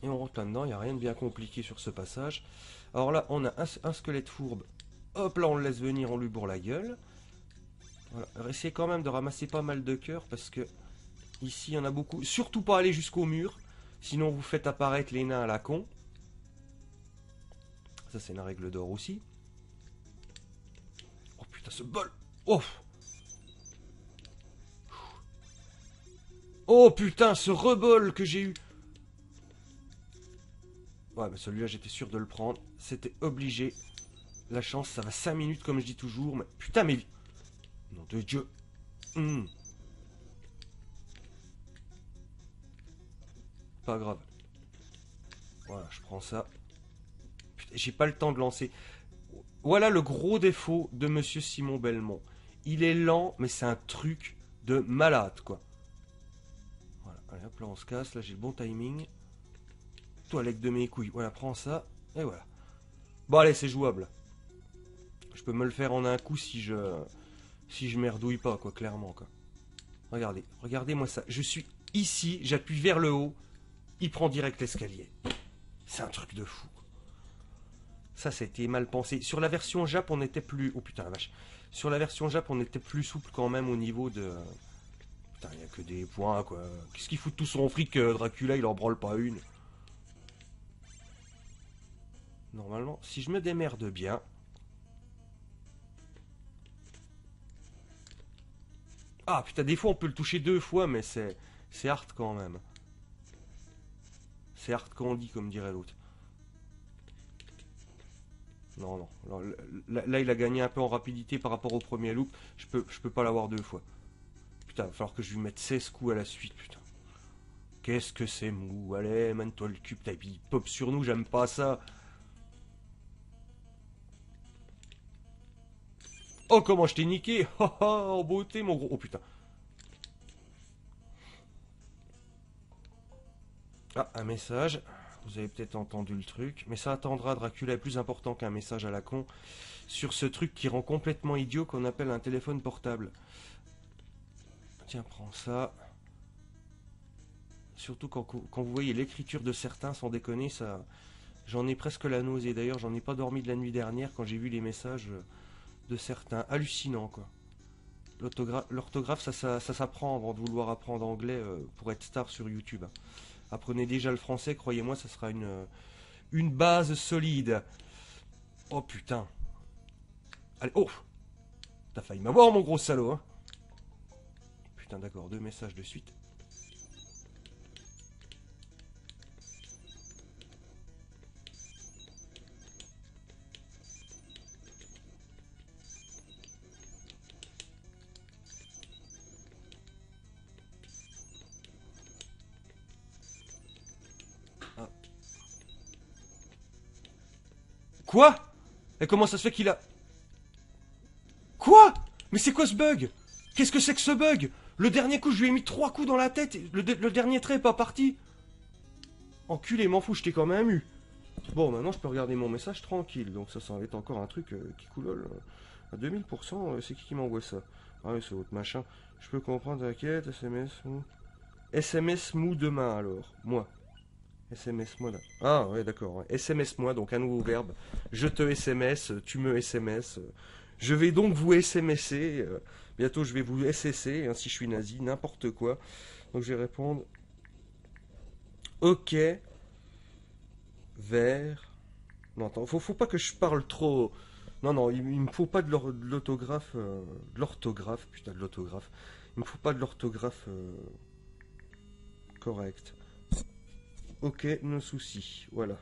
Et on rentre là-dedans. Il n'y a rien de bien compliqué sur ce passage. Alors là, on a un squelette fourbe. Hop là, on le laisse venir, on lui bourre la gueule. Voilà. Essayez quand même de ramasser pas mal de cœurs parce que ici, il y en a beaucoup. Surtout pas aller jusqu'au mur. Sinon, vous faites apparaître les nains à la con. Ça, c'est une règle d'or aussi. Oh putain, ce bol. Oh. Oh putain, ce rebol que j'ai eu. Ouais, bah celui-là, j'étais sûr de le prendre. C'était obligé. La chance, ça va 5 minutes, comme je dis toujours. Mais putain, mais... Nom de Dieu. Pas grave. Voilà, je prends ça. Putain, j'ai pas le temps de lancer. Voilà le gros défaut de Monsieur Simon Belmont. Il est lent, mais c'est un truc de malade, quoi. Voilà, allez hop, là on se casse, là j'ai le bon timing. Toilette de mes couilles, voilà, prends ça, et voilà. Bon allez, c'est jouable. Je peux me le faire en un coup si je merdouille pas, quoi, clairement, quoi. Regardez, regardez-moi ça. Je suis ici, j'appuie vers le haut, il prend direct l'escalier. C'est un truc de fou. Ça, c'était mal pensé. Sur la version Jap, on était plus... Oh putain, la vache. Sur la version Jap, on était plus souple quand même au niveau de... Putain, il n'y a que des points, quoi. Qu'est-ce qu'il fout de tout son fric, Dracula, il en branle pas une. Normalement, si je me démerde bien... Ah, putain, des fois, on peut le toucher 2 fois, mais c'est hard quand même. C'est hard candy, comme dirait l'autre. Non, non. Là, il a gagné un peu en rapidité par rapport au premier loop. Je peux pas l'avoir 2 fois. Putain, il va falloir que je lui mette 16 coups à la suite, putain. Qu'est-ce que c'est mou. Allez, mène-toi le cul, putain. Et puis il pop sur nous, j'aime pas ça. Oh, comment je t'ai niqué. Oh, oh, en beauté, mon gros. Oh, putain. Ah, un message. Vous avez peut-être entendu le truc. Mais ça attendra, Dracula est plus important qu'un message à la con. Sur ce truc qui rend complètement idiot qu'on appelle un téléphone portable. Tiens, prends ça. Surtout quand vous voyez l'écriture de certains, sans déconner, ça... J'en ai presque la nausée. D'ailleurs, j'en ai pas dormi de la nuit dernière quand j'ai vu les messages de certains. Hallucinant, quoi. L'orthographe, ça s'apprend avant de vouloir apprendre anglais pour être star sur YouTube. Apprenez déjà le français, croyez-moi, ça sera une base solide. Oh putain. Allez, oh! T'as failli m'avoir, mon gros salaud, hein. Putain, d'accord, 2 messages de suite. Ah. Quoi? Et comment ça se fait qu'il a... Quoi? Mais c'est quoi ce bug? Qu'est-ce que c'est que ce bug? Le dernier coup, je lui ai mis 3 coups dans la tête. Le dernier trait est pas parti. Enculé, m'en fous, je t'ai quand même eu. Bon, maintenant, je peux regarder mon message tranquille. Donc ça va être encore un truc qui coulole. À 2000%, c'est qui m'envoie ça? Ah oui, c'est votre machin. Je peux comprendre, t'inquiète, SMS mou. SMS mou demain, alors. Moi. SMS moi là. Ah ouais, d'accord. Ouais. SMS moi, donc un nouveau verbe. Je te SMS, tu me SMS. Je vais donc vous SMSer. Bientôt, je vais vous SSer, hein, si je suis nazi, n'importe quoi. Donc, je vais répondre. Ok. Vers. Non, attends, faut pas que je parle trop. Non, non, il me faut pas de l'orthographe. De l'orthographe, putain, de l'autographe. Il me faut pas de l'orthographe correcte. Ok, nos soucis. Voilà.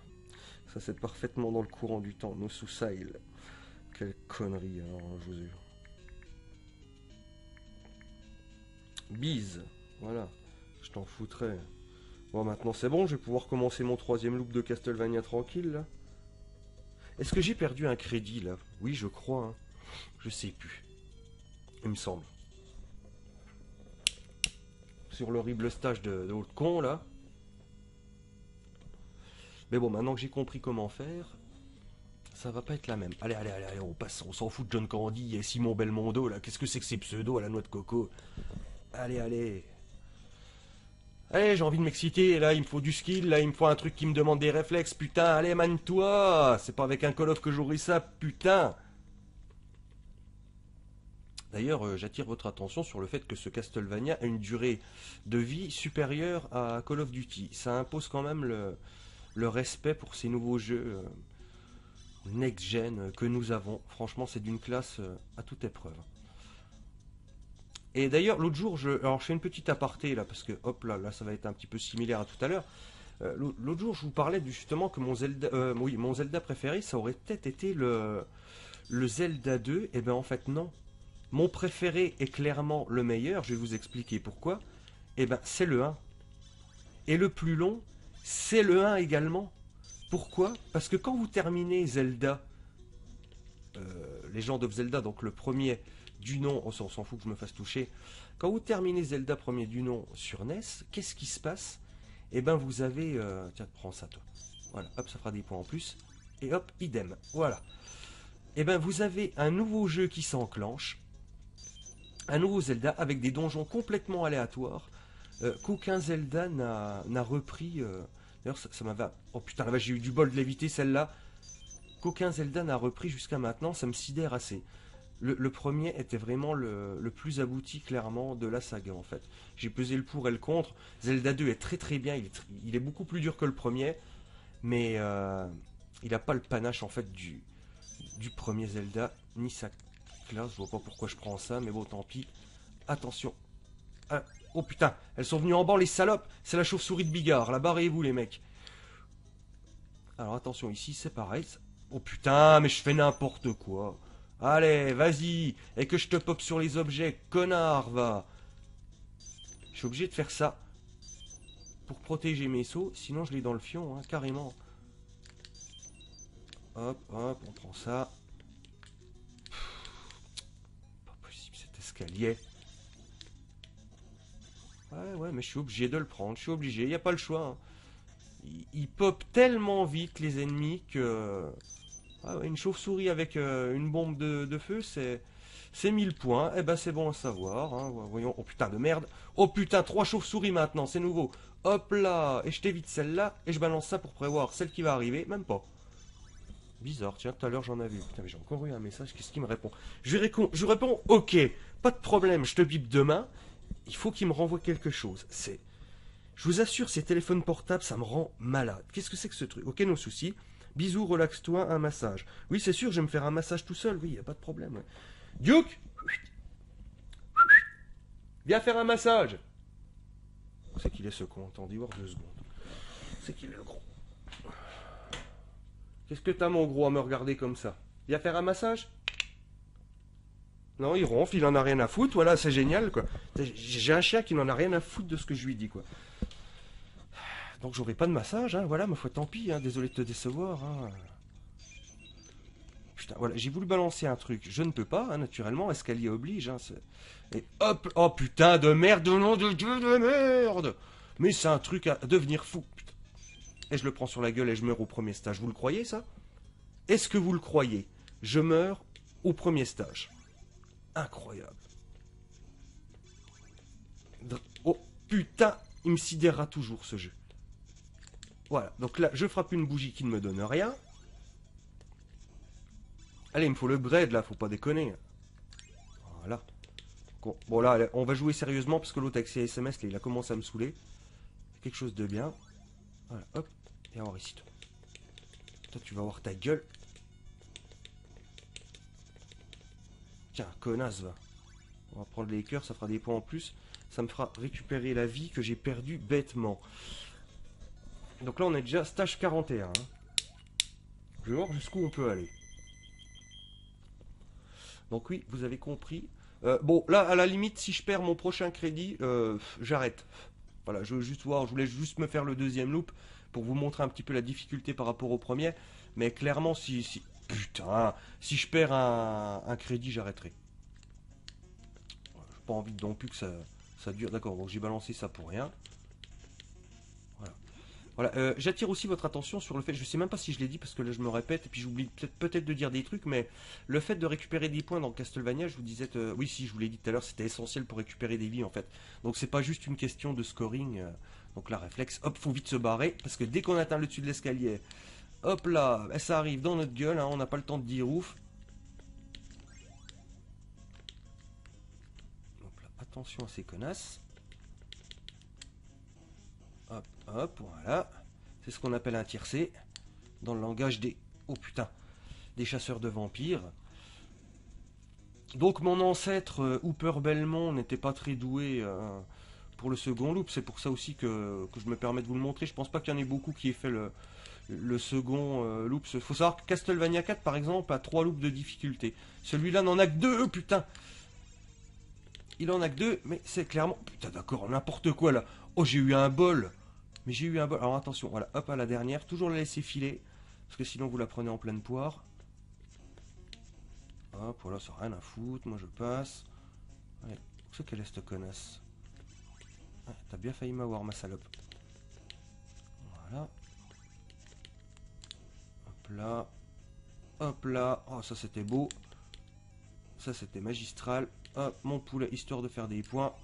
Ça, c'est parfaitement dans le courant du temps. Nos soucis. Quelle connerie, alors, je vous jure. Bise. Voilà. Je t'en foutrais. Bon, maintenant c'est bon, je vais pouvoir commencer mon 3e loop de Castlevania tranquille, là. Est-ce que j'ai perdu un crédit, là? Oui, je crois, hein. Je sais plus. Il me semble. Sur l'horrible stage de l'autre con, là. Mais bon, maintenant que j'ai compris comment faire, ça va pas être la même. Allez, allez, allez, allez, on passe, on s'en fout de John Candy et Simon Belmondo, là. Qu'est-ce que c'est que ces pseudos à la noix de coco? Allez, allez. Allez, j'ai envie de m'exciter, là, il me faut du skill, là, il me faut un truc qui me demande des réflexes, putain, allez, mane-toi. C'est pas avec un Call of que j'aurai ça, putain. D'ailleurs, j'attire votre attention sur le fait que ce Castlevania a une durée de vie supérieure à Call of Duty. Ça impose quand même le respect pour ces nouveaux jeux next-gen que nous avons. Franchement, c'est d'une classe à toute épreuve. Et d'ailleurs, l'autre jour, alors je fais une petite aparté là, parce que hop là, ça va être un petit peu similaire à tout à l'heure. L'autre jour, je vous parlais justement que mon Zelda préféré, ça aurait peut-être été le Zelda 2. Et bien en fait, non. Mon préféré est clairement le meilleur, je vais vous expliquer pourquoi. Et ben c'est le 1. Et le plus long, c'est le 1 également. Pourquoi? Parce que quand vous terminez Zelda, Legend of Zelda, donc le premier du nom, on s'en fout que je me fasse toucher. Quand vous terminez Zelda premier du nom sur NES, qu'est-ce qui se passe? Eh ben vous avez... tiens, prends ça toi. Voilà, hop, ça fera des points en plus. Et hop, idem. Voilà. Eh ben vous avez un nouveau jeu qui s'enclenche. Un nouveau Zelda avec des donjons complètement aléatoires. Qu'aucun Zelda n'a repris... D'ailleurs, ça m'avait... Oh putain, là j'ai eu du bol de l'éviter celle-là. Qu'aucun Zelda n'a repris jusqu'à maintenant, ça me sidère assez. Le premier était vraiment le plus abouti clairement de la saga en fait. J'ai pesé le pour et le contre. Zelda 2 est très très bien, il est beaucoup plus dur que le premier, mais il n'a pas le panache en fait du premier Zelda, ni sa classe. Je vois pas pourquoi je prends ça, mais bon tant pis. Attention. Ah, oh putain, elles sont venues en banc les salopes. C'est la chauve-souris de Bigard, là barrez-vous les mecs. Alors attention ici c'est pareil. Oh putain, mais je fais n'importe quoi. Allez, vas-y, et que je te pop sur les objets, connard, va. Je suis obligé de faire ça pour protéger mes sauts, sinon je l'ai dans le fion, hein, carrément. Hop, hop, on prend ça. Pas possible cet escalier. Ouais, mais je suis obligé de le prendre, je suis obligé, il n'y a pas le choix. Hein. Ils pop tellement vite les ennemis que... Ah ouais, une chauve-souris avec une bombe de feu, c'est 1000 points. Eh ben c'est bon à savoir. Hein. Voyons. Oh putain de merde. Oh putain, 3 chauves-souris maintenant, c'est nouveau. Hop là. Et je t'évite celle-là. Et je balance ça pour prévoir celle qui va arriver. Même pas. Bizarre, tiens, tout à l'heure j'en avais. Putain, mais j'ai encore eu un message. Qu'est-ce qu'il me répond? Je réponds OK. Pas de problème, je te bip demain. Il faut qu'il me renvoie quelque chose. Je vous assure, ces téléphones portables, ça me rend malade. Qu'est-ce que c'est que ce truc? Ok, nos soucis. Bisous, relaxe-toi, un massage. Oui, c'est sûr, je vais me faire un massage tout seul. Oui, y a pas de problème. Ouais. Duke, viens faire un massage. C'est qu'il est ce con. Attendez voir 2 secondes. C'est qu'il est le gros. Qu'est-ce que t'as, mon gros, à me regarder comme ça? Viens faire un massage? Non, il ronfle, il en a rien à foutre. Voilà, c'est génial, quoi. J'ai un chien qui n'en a rien à foutre de ce que je lui dis, quoi. Donc j'aurai pas de massage, hein. Voilà, ma foi, tant pis, hein. Désolé de te décevoir, hein. Putain, voilà, j'ai voulu balancer un truc. Je ne peux pas, hein, naturellement. Escalier oblige, hein. Et hop, oh putain de merde, nom de Dieu de merde. Mais c'est un truc à devenir fou, putain. Et je le prends sur la gueule et je meurs au premier stage. Vous le croyez, ça? Est-ce que vous le croyez? Je meurs au premier stage. Incroyable. Oh putain, il me sidérera toujours ce jeu. Voilà, donc là, je frappe une bougie qui ne me donne rien. Allez, il me faut le bread là, faut pas déconner. Voilà. Bon là, on va jouer sérieusement parce que l'autre avec ses SMS, là, il a commencé à me saouler. Quelque chose de bien. Voilà, hop, et on récite. Toi, tu vas voir ta gueule. Tiens, connasse, va. On va prendre les cœurs, ça fera des points en plus. Ça me fera récupérer la vie que j'ai perdue bêtement. Donc là, on est déjà stage 41. Hein. Je vais voir jusqu'où on peut aller. Donc oui, vous avez compris. Bon, là, à la limite, si je perds mon prochain crédit, j'arrête. Voilà, je veux juste voir, je voulais juste me faire le deuxième loop pour vous montrer un petit peu la difficulté par rapport au premier. Mais clairement, putain, si je perds un crédit, j'arrêterai. J'ai pas envie non plus que ça dure. D'accord, donc j'ai balancé ça pour rien. Voilà, j'attire aussi votre attention sur le fait, je sais même pas si je l'ai dit parce que là je me répète et puis j'oublie peut-être de dire des trucs, mais le fait de récupérer des points dans Castlevania, je vous disais, oui si je vous l'ai dit tout à l'heure, c'était essentiel pour récupérer des vies en fait. Donc c'est pas juste une question de scoring, donc là réflexe, hop, faut vite se barrer parce que dès qu'on atteint le dessus de l'escalier, hop là, ça arrive dans notre gueule, hein, on n'a pas le temps de dire ouf. Donc là, attention à ces connasses. Hop, hop, voilà. C'est ce qu'on appelle un tiercé. Dans le langage des... Oh putain. Des chasseurs de vampires. Donc mon ancêtre, Hooper Belmont, n'était pas très doué pour le second loop. C'est pour ça aussi que je me permets de vous le montrer. Je pense pas qu'il y en ait beaucoup qui aient fait le second loop. Il faut savoir que Castlevania 4, par exemple, a 3 loops de difficulté. Celui-là n'en a que 2, putain. Il en a que 2, mais c'est clairement... Putain, d'accord, n'importe quoi, là. Oh, j'ai eu un bol. Mais j'ai eu un bol. Alors, attention, voilà, hop, à la dernière. Toujours la laisser filer. Parce que sinon, vous la prenez en pleine poire. Hop, voilà, ça n'a rien à foutre. Moi, je passe. Allez, c'est qu'elle est cette connasse. Ah, t'as bien failli m'avoir, ma salope. Voilà. Hop là. Hop là. Oh, ça, c'était beau. Ça, c'était magistral. Hop, mon poulet, histoire de faire des points.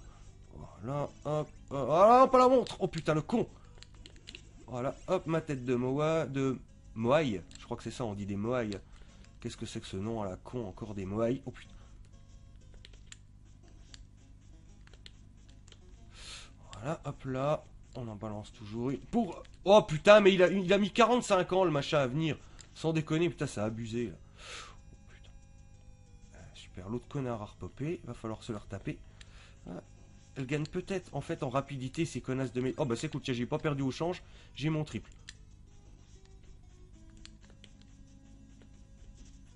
Voilà, hop. Ah, pas la montre. Oh, putain, le con. Voilà, hop, ma tête de Moai. De Moai. Je crois que c'est ça, on dit des Moai. Qu'est-ce que c'est que ce nom à la con, encore des Moai. Oh, putain. Voilà, hop là. On en balance toujours. Pour... Oh, putain, mais il a mis 45 ans, le machin, à venir. Sans déconner, putain, ça a abusé, là. Oh, putain. Super, l'autre connard a repopé. Va falloir se le retaper. Voilà. Elle gagne peut-être en fait en rapidité ces connasses de mes... Oh bah c'est cool, tiens, j'ai pas perdu au change, j'ai mon triple.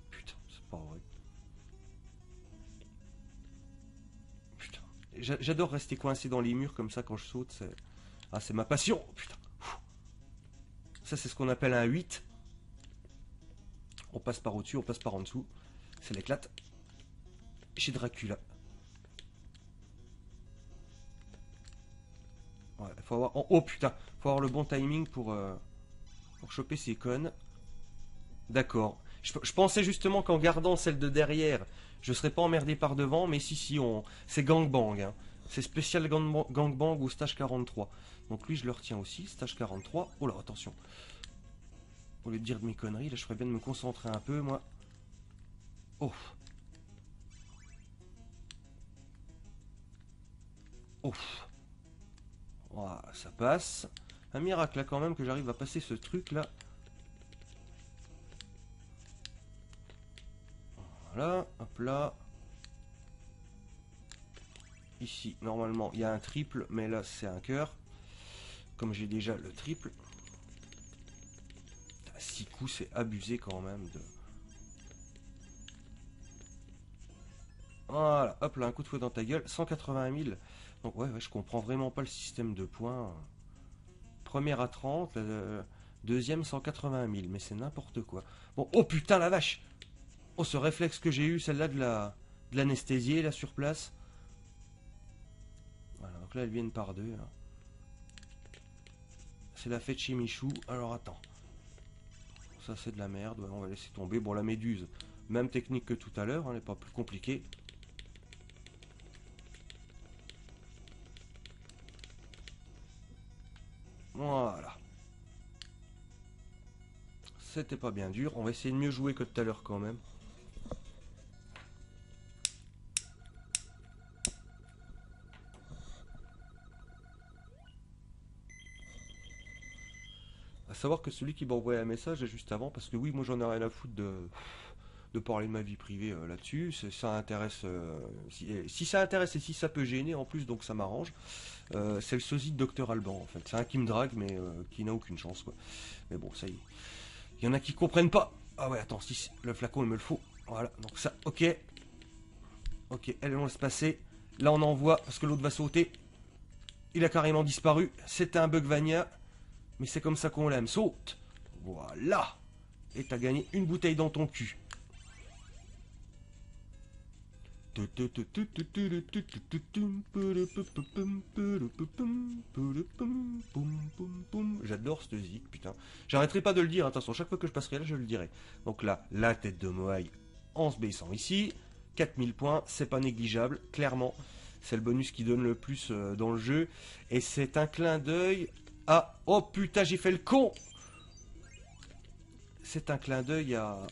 Putain, c'est pas vrai. Putain, j'adore rester coincé dans les murs comme ça quand je saute, c'est... Ah, c'est ma passion, putain. Ça c'est ce qu'on appelle un 8. On passe par au-dessus, on passe par en dessous. C'est l'éclate. Chez Dracula. Ouais, faut avoir... Oh putain, faut avoir le bon timing pour choper ces connes. D'accord. Je pensais justement qu'en gardant celle de derrière, je serais pas emmerdé par devant, mais si, c'est gangbang. Hein. C'est spécial gangbang ou stage 43. Donc lui, je le retiens aussi, stage 43. Oh là, attention. Au lieu de dire de mes conneries, là, je ferais bien de me concentrer un peu, moi. Oh. Ouf. Voilà, ça passe. Un miracle là quand même que j'arrive à passer ce truc là. Voilà, hop là. Ici, normalement, il y a un triple, mais là c'est un cœur. Comme j'ai déjà le triple. 6 coups, c'est abusé quand même. Voilà, hop là, un coup de fouet dans ta gueule. 180 000. Donc ouais, je comprends vraiment pas le système de points. Première à 30, deuxième 180 000, mais c'est n'importe quoi. Bon, oh putain la vache. Oh, ce réflexe que j'ai eu, celle-là de l'anesthésier, là, sur place. Voilà, donc là, elles viennent par deux. Là. C'est la fête chez Michou. Alors, attends. Ça, c'est de la merde. Ouais, on va laisser tomber. Bon, la méduse, même technique que tout à l'heure. Elle n'est pas plus compliquée. Voilà. C'était pas bien dur. On va essayer de mieux jouer que tout à l'heure quand même. À savoir que celui qui m'a envoyé un message juste avant, parce que oui, moi j'en ai rien à foutre de parler de ma vie privée là-dessus. Ça intéresse, si ça intéresse et si ça peut gêner en plus, donc ça m'arrange. C'est le sosie de Docteur Alban en fait. C'est un qui me drague, mais qui n'a aucune chance quoi. Mais bon, ça y est. Il y en a qui comprennent pas. Ah ouais, attends, si le flacon il me le faut. Voilà, donc ça, ok. Ok, elles vont se passer. Là on envoie, parce que l'autre va sauter. Il a carrément disparu. C'était un Bugvania. Mais c'est comme ça qu'on l'aime. Saute. Voilà. Et t'as gagné une bouteille dans ton cul. J'adore ce zik, putain. J'arrêterai pas de le dire, attention, chaque fois que je passerai là, je le dirai. Donc là, la tête de Moai en se baissant ici. 4000 points, c'est pas négligeable, clairement. C'est le bonus qui donne le plus dans le jeu. Et c'est un clin d'œil à... Oh putain, j'ai fait le con. C'est un clin d'œil à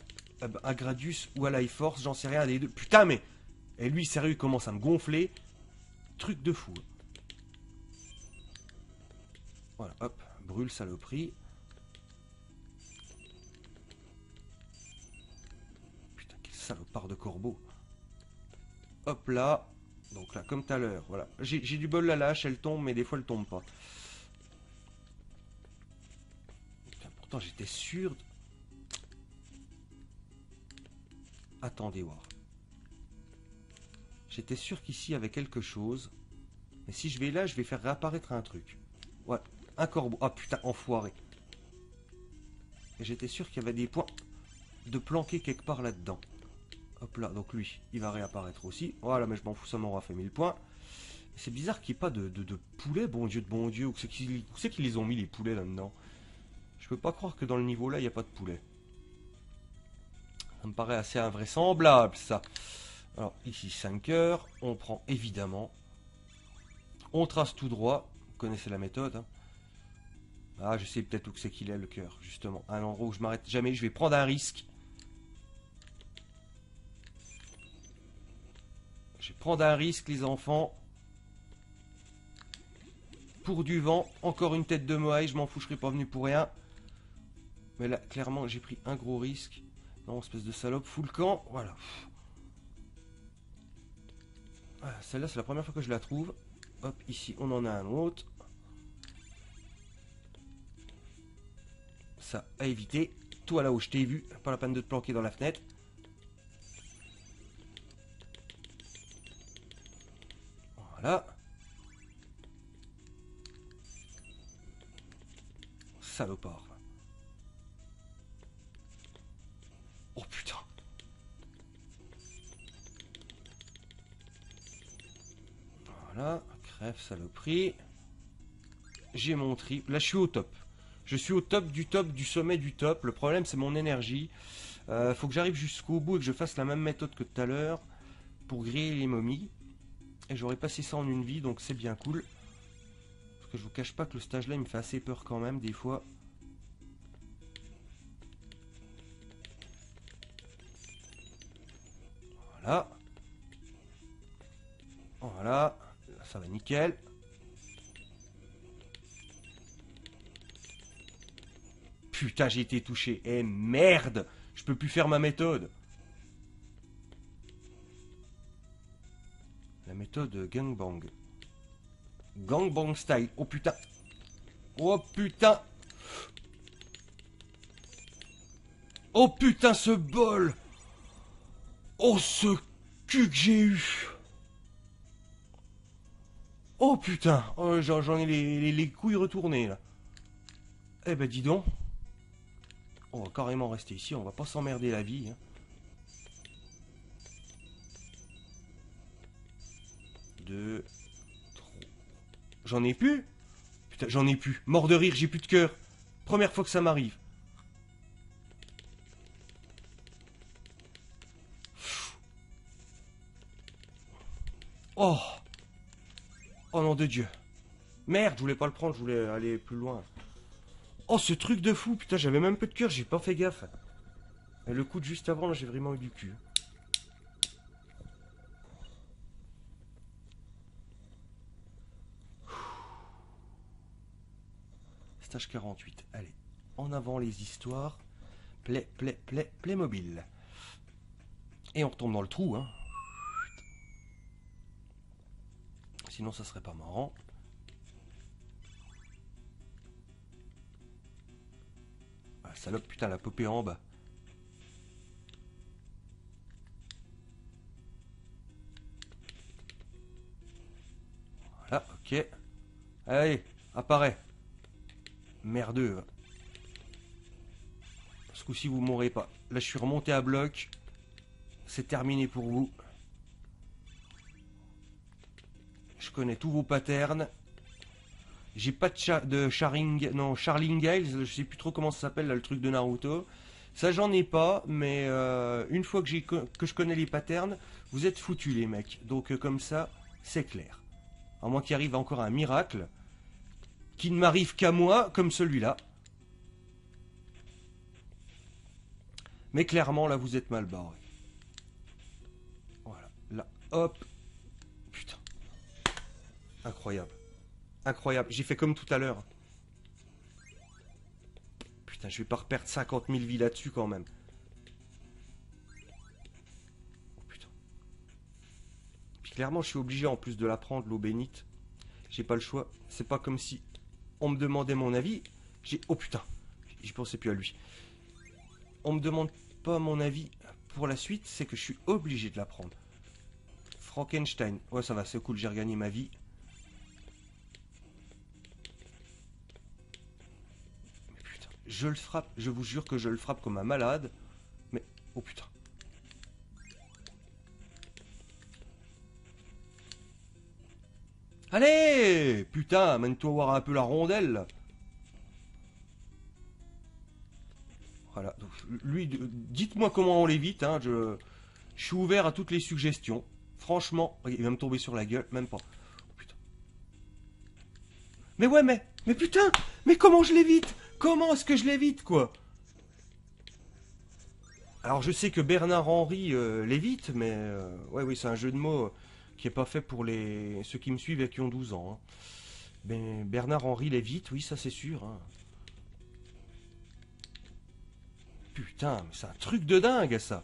Gradius ou à Life Force, j'en sais rien des deux. Putain, mais... Et lui, sérieux, il commence à me gonfler. Truc de fou. Voilà, hop, brûle saloperie. Putain, quel salopard de corbeau. Hop là. Donc là, comme tout à l'heure, voilà. J'ai du bol, la lâche, elle tombe, mais des fois, elle tombe pas. Putain, pourtant, j'étais sûr... Attendez voir. J'étais sûr qu'ici, il y avait quelque chose. Mais si je vais là, je vais faire réapparaître un truc. Ouais, un corbeau. Ah putain, enfoiré. Et j'étais sûr qu'il y avait des points de planquer quelque part là-dedans. Hop là, donc lui, il va réapparaître aussi. Voilà, mais je m'en fous, ça m'aura fait 1000 points. C'est bizarre qu'il n'y ait pas de poulet, bon Dieu de bon Dieu. Où c'est qu'ils les ont mis les poulets là-dedans? Je peux pas croire que dans le niveau là, il n'y a pas de poulet. Ça me paraît assez invraisemblable, ça. Alors, ici, 5 heures. On prend évidemment. On trace tout droit. Vous connaissez la méthode. Hein. Ah, je sais peut-être où c'est qu'il est, le cœur. Justement, un endroit où je m'arrête jamais. Je vais prendre un risque. Je vais prendre un risque, les enfants. Pour du vent. Encore une tête de Moai. Je m'en fous, je serais pas venu pour rien. Mais là, clairement, j'ai pris un gros risque. Non, espèce de salope. Full camp. Voilà. Voilà, celle-là, c'est la première fois que je la trouve. Hop, ici, on en a un autre. Ça, à éviter. Toi, là où je t'ai vu. Pas la peine de te planquer dans la fenêtre. Voilà. Salopard. Oh putain. Voilà. Crève, saloperie. J'ai mon trip. Là, je suis au top. Je suis au top, du sommet du top. Le problème, c'est mon énergie. Faut que j'arrive jusqu'au bout et que je fasse la même méthode que tout à l'heure pour griller les momies. Et j'aurais passé ça en une vie, donc c'est bien cool. Parce que je vous cache pas que le stage là, il me fait assez peur quand même, des fois. Voilà. Voilà. ça va nickel. Putain, j'ai été touché. Eh merde, je peux plus faire ma méthode. La méthode gangbang. Gangbang style. Oh putain. Oh putain. Oh putain, ce bol. Oh, ce cul que j'ai eu. Oh putain. Oh, j'en ai les couilles retournées là. Eh ben dis donc. On va carrément rester ici. On va pas s'emmerder la vie. Hein. Deux. Trois. J'en ai plus. Putain, j'en ai plus. Mort de rire, j'ai plus de cœur. Première fois que ça m'arrive. Oh. Oh nom de Dieu. Merde, je voulais pas le prendre, je voulais aller plus loin. Oh, ce truc de fou, putain, j'avais même peu de cœur, j'ai pas fait gaffe. Et le coup de juste avant, là, j'ai vraiment eu du cul. Stage 48, allez. En avant les histoires. Playmobil. Et on retombe dans le trou, hein. Sinon, ça serait pas marrant. Ah, salope, putain, la poupée en bas. Voilà, ok. Allez, apparaît. Merdeux. Ce coup-ci, vous mourrez pas. Là, je suis remonté à bloc. C'est terminé pour vous. Je connais tous vos patterns. J'ai pas de Charling Gales, je sais plus trop comment ça s'appelle là, le truc de Naruto. Ça j'en ai pas, mais une fois que je connais les patterns, vous êtes foutus les mecs. Donc comme ça, c'est clair. À moins qu'il arrive encore un miracle, qui ne m'arrive qu'à moi, comme celui-là. Mais clairement là vous êtes mal barré. Voilà, là, hop. Putain. Incroyable. Incroyable, j'ai fait comme tout à l'heure. Putain, je vais pas reperdre 50 000 vies là-dessus quand même. Oh putain. Puis clairement, je suis obligé en plus de la prendre, l'eau bénite. J'ai pas le choix. C'est pas comme si on me demandait mon avis. Oh putain, j'y pensais plus à lui. On me demande pas mon avis pour la suite, c'est que je suis obligé de la prendre. Frankenstein. Ouais, ça va, c'est cool, j'ai regagné ma vie. Je le frappe, je vous jure que je le frappe comme un malade. Mais, oh putain. Allez, putain, mène-toi voir un peu la rondelle. Voilà, donc, lui, dites-moi comment on l'évite. Hein, je suis ouvert à toutes les suggestions. Franchement, il va me tomber sur la gueule, même pas. Oh, putain. Mais ouais, mais putain, mais comment je l'évite? Comment est-ce que je l'évite, quoi? Alors, je sais que Bernard-Henri l'évite, mais... ouais, oui, c'est un jeu de mots qui est pas fait pour ceux qui me suivent et qui ont 12 ans. Hein. Mais Bernard-Henri l'évite, oui, ça c'est sûr. Hein. Putain, mais c'est un truc de dingue, ça.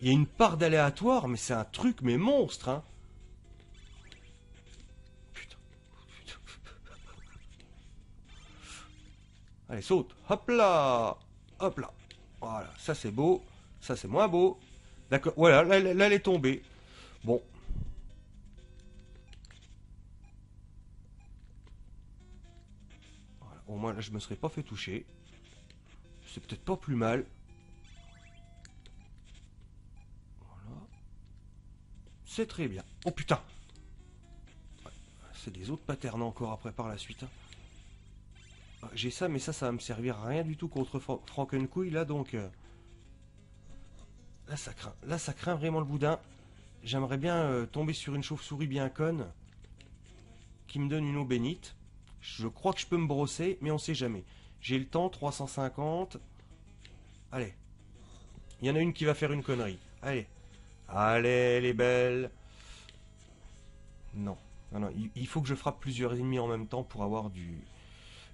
Il y a une part d'aléatoire, mais c'est un truc, mais monstre, hein. Putain. Allez, saute. Hop là. Hop là. Voilà, ça c'est beau. Ça c'est moins beau. D'accord, voilà, là, elle est tombée. Bon. Voilà, au moins là, je me serais pas fait toucher. C'est peut-être pas plus mal. Voilà. C'est très bien. Oh putain. Ouais, c'est des autres patterns encore après par la suite. Hein. J'ai ça, mais ça va me servir à rien du tout contre Frankencouille, là, donc... Là, ça craint. Là, ça craint vraiment le boudin. J'aimerais bien tomber sur une chauve-souris bien conne qui me donne une eau bénite. Je crois que je peux me brosser, mais on sait jamais. J'ai le temps, 350. Allez. Il y en a une qui va faire une connerie. Allez. Allez, les belles. Non. Non, non, il faut que je frappe plusieurs ennemis en même temps pour avoir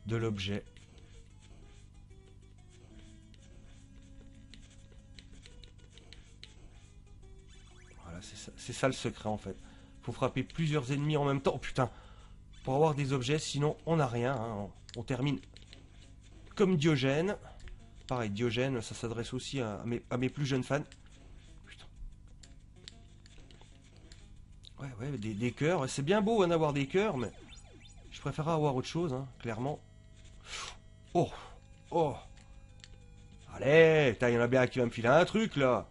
de l'objet. Voilà, c'est ça le secret en fait. Faut frapper plusieurs ennemis en même temps. Oh putain, pour avoir des objets, sinon on n'a rien. Hein. On termine comme Diogène. Pareil, Diogène, ça s'adresse aussi à mes plus jeunes fans. Putain. Ouais, des cœurs. C'est bien beau d'en avoir des cœurs, mais je préfère avoir autre chose, hein, clairement. Oh, oh. Allez, il y en a bien qui va me filer un truc là.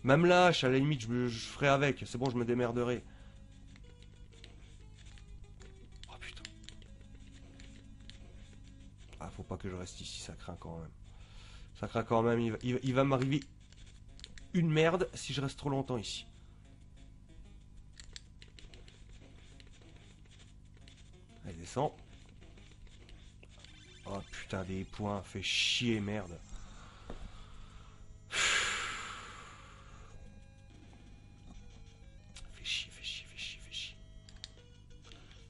Même lâche, à la limite, je ferai avec. C'est bon, je me démerderai. Oh putain. Ah, faut pas que je reste ici, ça craint quand même. Ça craint quand même, il va m'arriver une merde si je reste trop longtemps ici. Allez, descends. Oh putain, des points, fait chier, merde. Fait chier.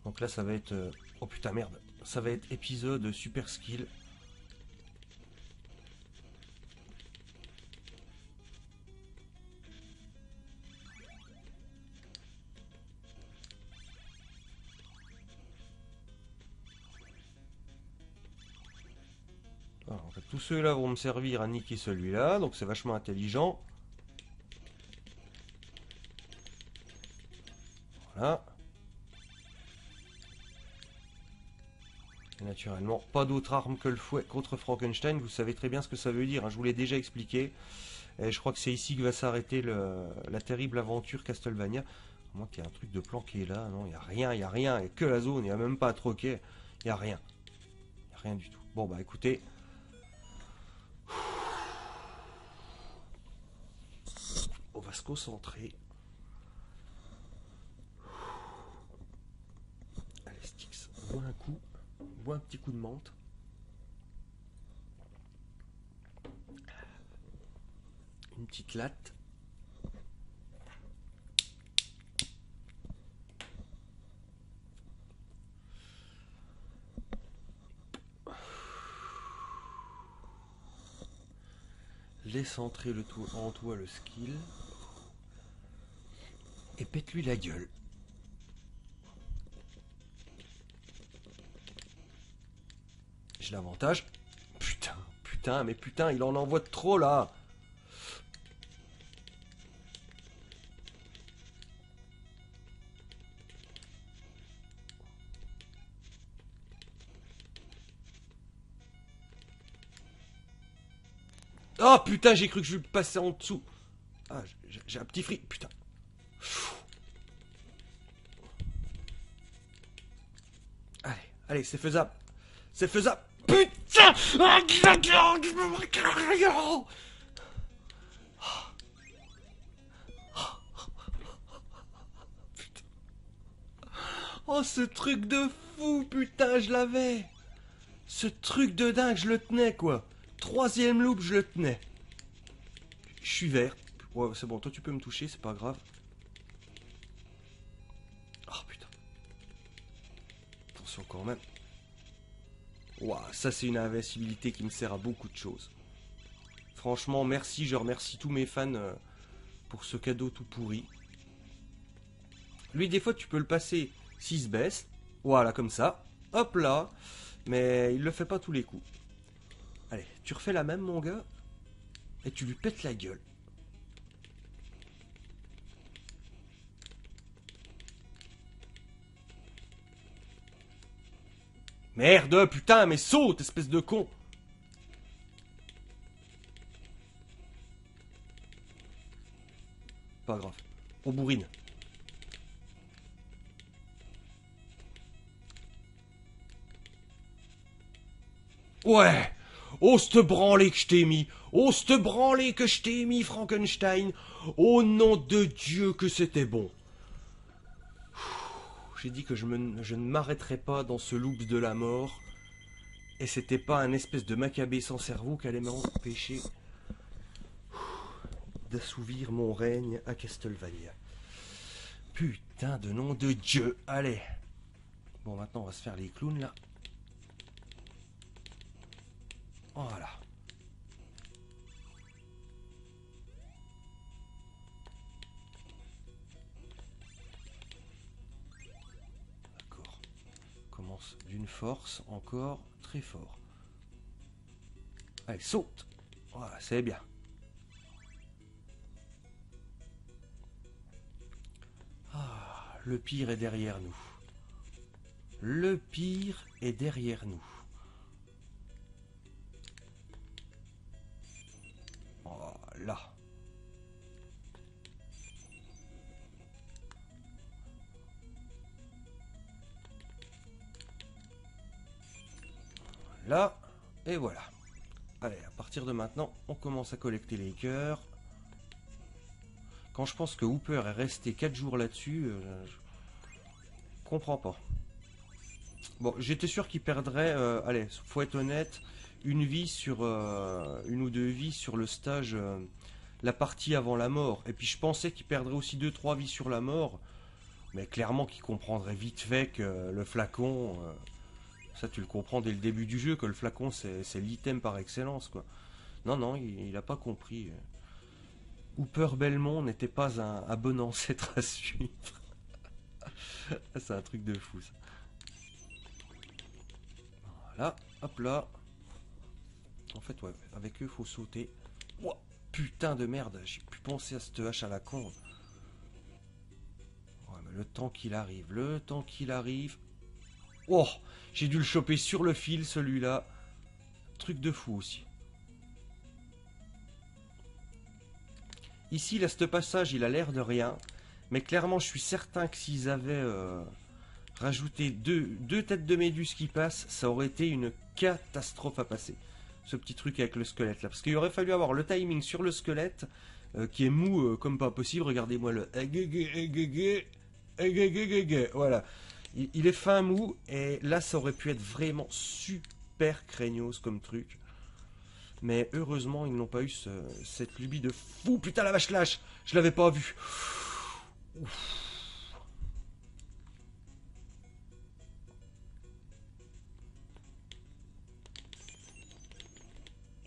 Donc là, ça va être... Oh putain, merde. Ça va être épisode super skill. Alors, en fait, tous ceux-là vont me servir à niquer celui-là, donc c'est vachement intelligent. Voilà. Et naturellement, pas d'autre arme que le fouet contre Frankenstein. Vous savez très bien ce que ça veut dire, hein. Je vous l'ai déjà expliqué. Et je crois que c'est ici que va s'arrêter la terrible aventure Castlevania. À moins qu'il y ait un truc de planqué là. Non, il n'y a rien, il n'y a rien. Il n'y a que la zone, il n'y a même pas à troquer. Il n'y a rien. Il n'y a rien du tout. Bon, bah écoutez. On va se concentrer. Allez, Styx, bois un coup. Bois un petit coup de menthe. Une petite latte. Laisse entrer en toi le skill. Et pète-lui la gueule. J'ai l'avantage. Putain, mais putain, il en envoie de trop là. Oh putain, j'ai cru que je lui passais en dessous. Ah, j'ai un petit free. Putain. Allez, c'est faisable. C'est faisable. Putain. Oh, ce truc de fou, putain, je l'avais. Ce truc de dingue, je le tenais, quoi. Troisième loop, je le tenais. Je suis vert. Ouais, c'est bon, toi tu peux me toucher, c'est pas grave. Oh putain. Attention quand même. Ouah, ça c'est une invincibilité qui me sert à beaucoup de choses. Franchement, merci, je remercie tous mes fans pour ce cadeau tout pourri. Lui, des fois, tu peux le passer s'il se baisse. Voilà, comme ça. Hop là. Mais il le fait pas tous les coups. Allez, tu refais la même, mon gars. Et tu lui pètes la gueule. Merde, putain, mais saute, espèce de con. Pas grave. On bourrine. Ouais. Oh, c'te branlé que je t'ai mis. Oh, c'te branlé que je t'ai mis, Frankenstein. Oh, nom de Dieu, que c'était bon. J'ai dit que je ne m'arrêterais pas dans ce loop de la mort. Et c'était pas un espèce de macabé sans cerveau qui allait m'empêcher d'assouvir mon règne à Castlevania. Putain de nom de Dieu. Allez. Bon, maintenant, on va se faire les clowns, là. Voilà. D'accord. Commence d'une force encore très fort. Allez, saute. Voilà, c'est bien. Ah, le pire est derrière nous. Le pire est derrière nous. Voilà. Là, et voilà. Allez, à partir de maintenant, on commence à collecter les cœurs. Quand je pense que Hooper est resté 4 jours là-dessus, je comprends pas. Bon, j'étais sûr qu'il perdrait, allez, faut être honnête, une vie sur, une ou deux vies sur le stage, la partie avant la mort. Et puis je pensais qu'il perdrait aussi 2-3 vies sur la mort, mais clairement qu'il comprendrait vite fait que le flacon, ça tu le comprends dès le début du jeu, que le flacon c'est l'item par excellence, quoi. Non, non, il a pas compris. Hooper Belmont n'était pas un bon ancêtre à suivre. C'est un truc de fou, ça. Voilà, hop là. En fait, ouais, avec eux, faut sauter. Ouah, putain de merde, j'ai pu penser à cette hache à la con. Ouais, mais le temps qu'il arrive, le temps qu'il arrive. Oh, j'ai dû le choper sur le fil, celui-là. Truc de fou aussi. Ici, là, ce passage, il a l'air de rien. Mais clairement, je suis certain que s'ils avaient rajouté deux têtes de méduse qui passent, ça aurait été une catastrophe à passer. Ce petit truc avec le squelette là. Parce qu'il aurait fallu avoir le timing sur le squelette, qui est mou comme pas possible. Regardez-moi le... Voilà. Il est fin mou, et là, ça aurait pu être vraiment super craignos comme truc. Mais heureusement, ils n'ont pas eu cette lubie de fou. Putain, la vache lâche. Je l'avais pas vu. Ouf.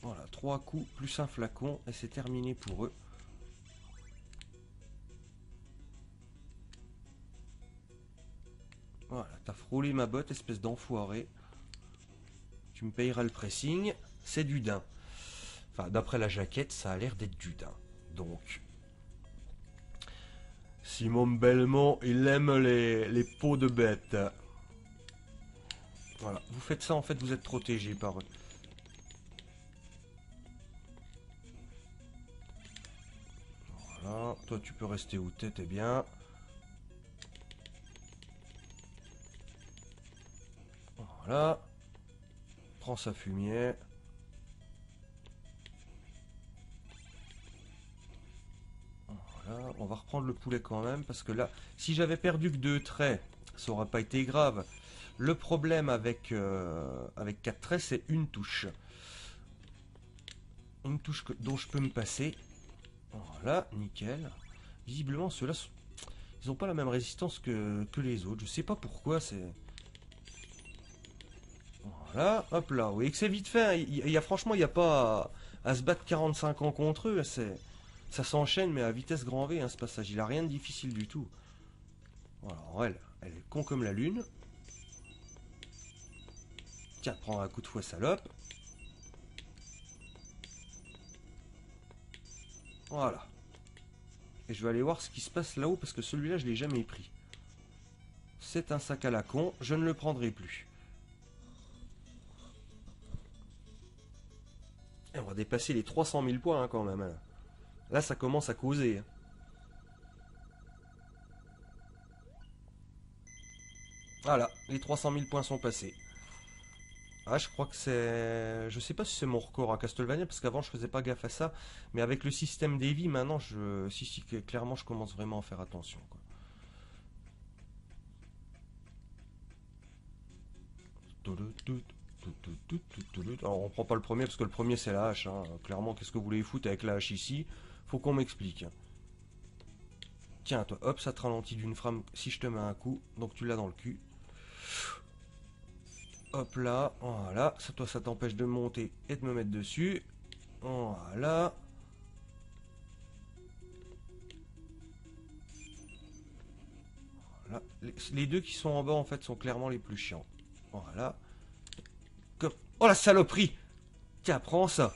Voilà, 3 coups plus un flacon et c'est terminé pour eux. Voilà, t'as frôlé ma botte, espèce d'enfoiré. Tu me payeras le pressing. C'est du daim. Enfin, d'après la jaquette, ça a l'air d'être du daim. Donc, Simon Belmont, il aime les peaux de bête. Voilà, vous faites ça, en fait, vous êtes protégé par eux. Voilà, toi tu peux rester où t'es bien. Voilà. Prends sa fumier. Voilà, on va reprendre le poulet quand même, parce que là, si j'avais perdu que 2 traits, ça aurait pas été grave. Le problème avec 4 traits, c'est une touche. Une touche dont je peux me passer. Voilà, nickel. Visiblement, ceux-là, ils n'ont pas la même résistance que les autres. Je sais pas pourquoi, c'est... Voilà, hop là. Vous voyez que c'est vite fait. Hein. Franchement, il n'y a pas à se battre 45 ans contre eux. Ça s'enchaîne, mais à vitesse grand V, hein, ce passage. Il a rien de difficile du tout. Voilà, elle est con comme la lune. Tiens, prends un coup de fouet, salope. Voilà. Et je vais aller voir ce qui se passe là-haut, parce que celui-là, je ne l'ai jamais pris. C'est un sac à la con, je ne le prendrai plus. Et on va dépasser les 300 000 points hein, quand même. Hein. Là, ça commence à causer. Hein. Voilà, les 300 000 points sont passés. Ah, je crois que c'est... Je sais pas si c'est mon record à Castlevania, parce qu'avant, je faisais pas gaffe à ça. Mais avec le système des vies, maintenant, si, clairement, je commence vraiment à faire attention. Quoi. Alors, on prend pas le premier, parce que le premier, c'est la hache. Hein. Clairement, qu'est-ce que vous voulez foutre avec la hache ici? Faut qu'on m'explique. Tiens, toi, hop, ça te ralentit d'une frame si je te mets un coup. Donc tu l'as dans le cul. Hop là, voilà. Ça, toi, ça t'empêche de monter et de me mettre dessus. Voilà. Voilà. Les deux qui sont en bas, en fait, sont clairement les plus chiants. Voilà. Comme... Oh la saloperie! Tiens, prends ça.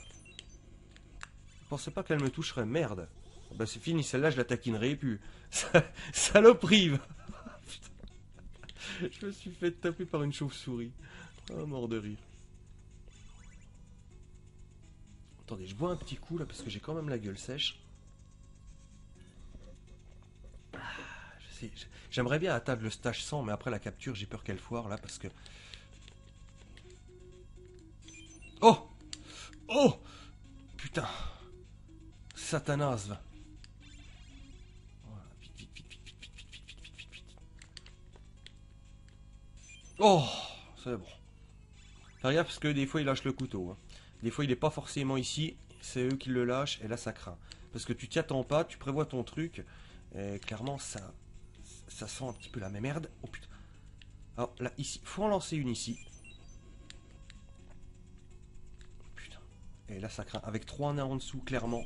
Je pensais pas qu'elle me toucherait, merde. Bah c'est fini, celle-là, je la taquinerai plus. Saloperie! Putain. Je me suis fait taper par une chauve-souris. Oh, mort de rire. Attendez, je bois un petit coup là parce que j'ai quand même la gueule sèche. J'aimerais bien atteindre le stage 100, mais après la capture, j'ai peur qu'elle foire là parce que. Oh! Oh! Putain! Satanas! Voilà, vite, vite, vite, vite, vite, vite, vite, vite, vite, vite, vite. Oh! C'est bon. Fais gaffe parce que des fois il lâche le couteau. Hein. Des fois il est pas forcément ici, c'est eux qui le lâchent et là ça craint. Parce que tu t'y attends pas, tu prévois ton truc, et clairement ça sent un petit peu la même merde. Oh putain. Alors là ici, faut en lancer une ici. Putain. Et là ça craint. Avec 3 nains en dessous, clairement.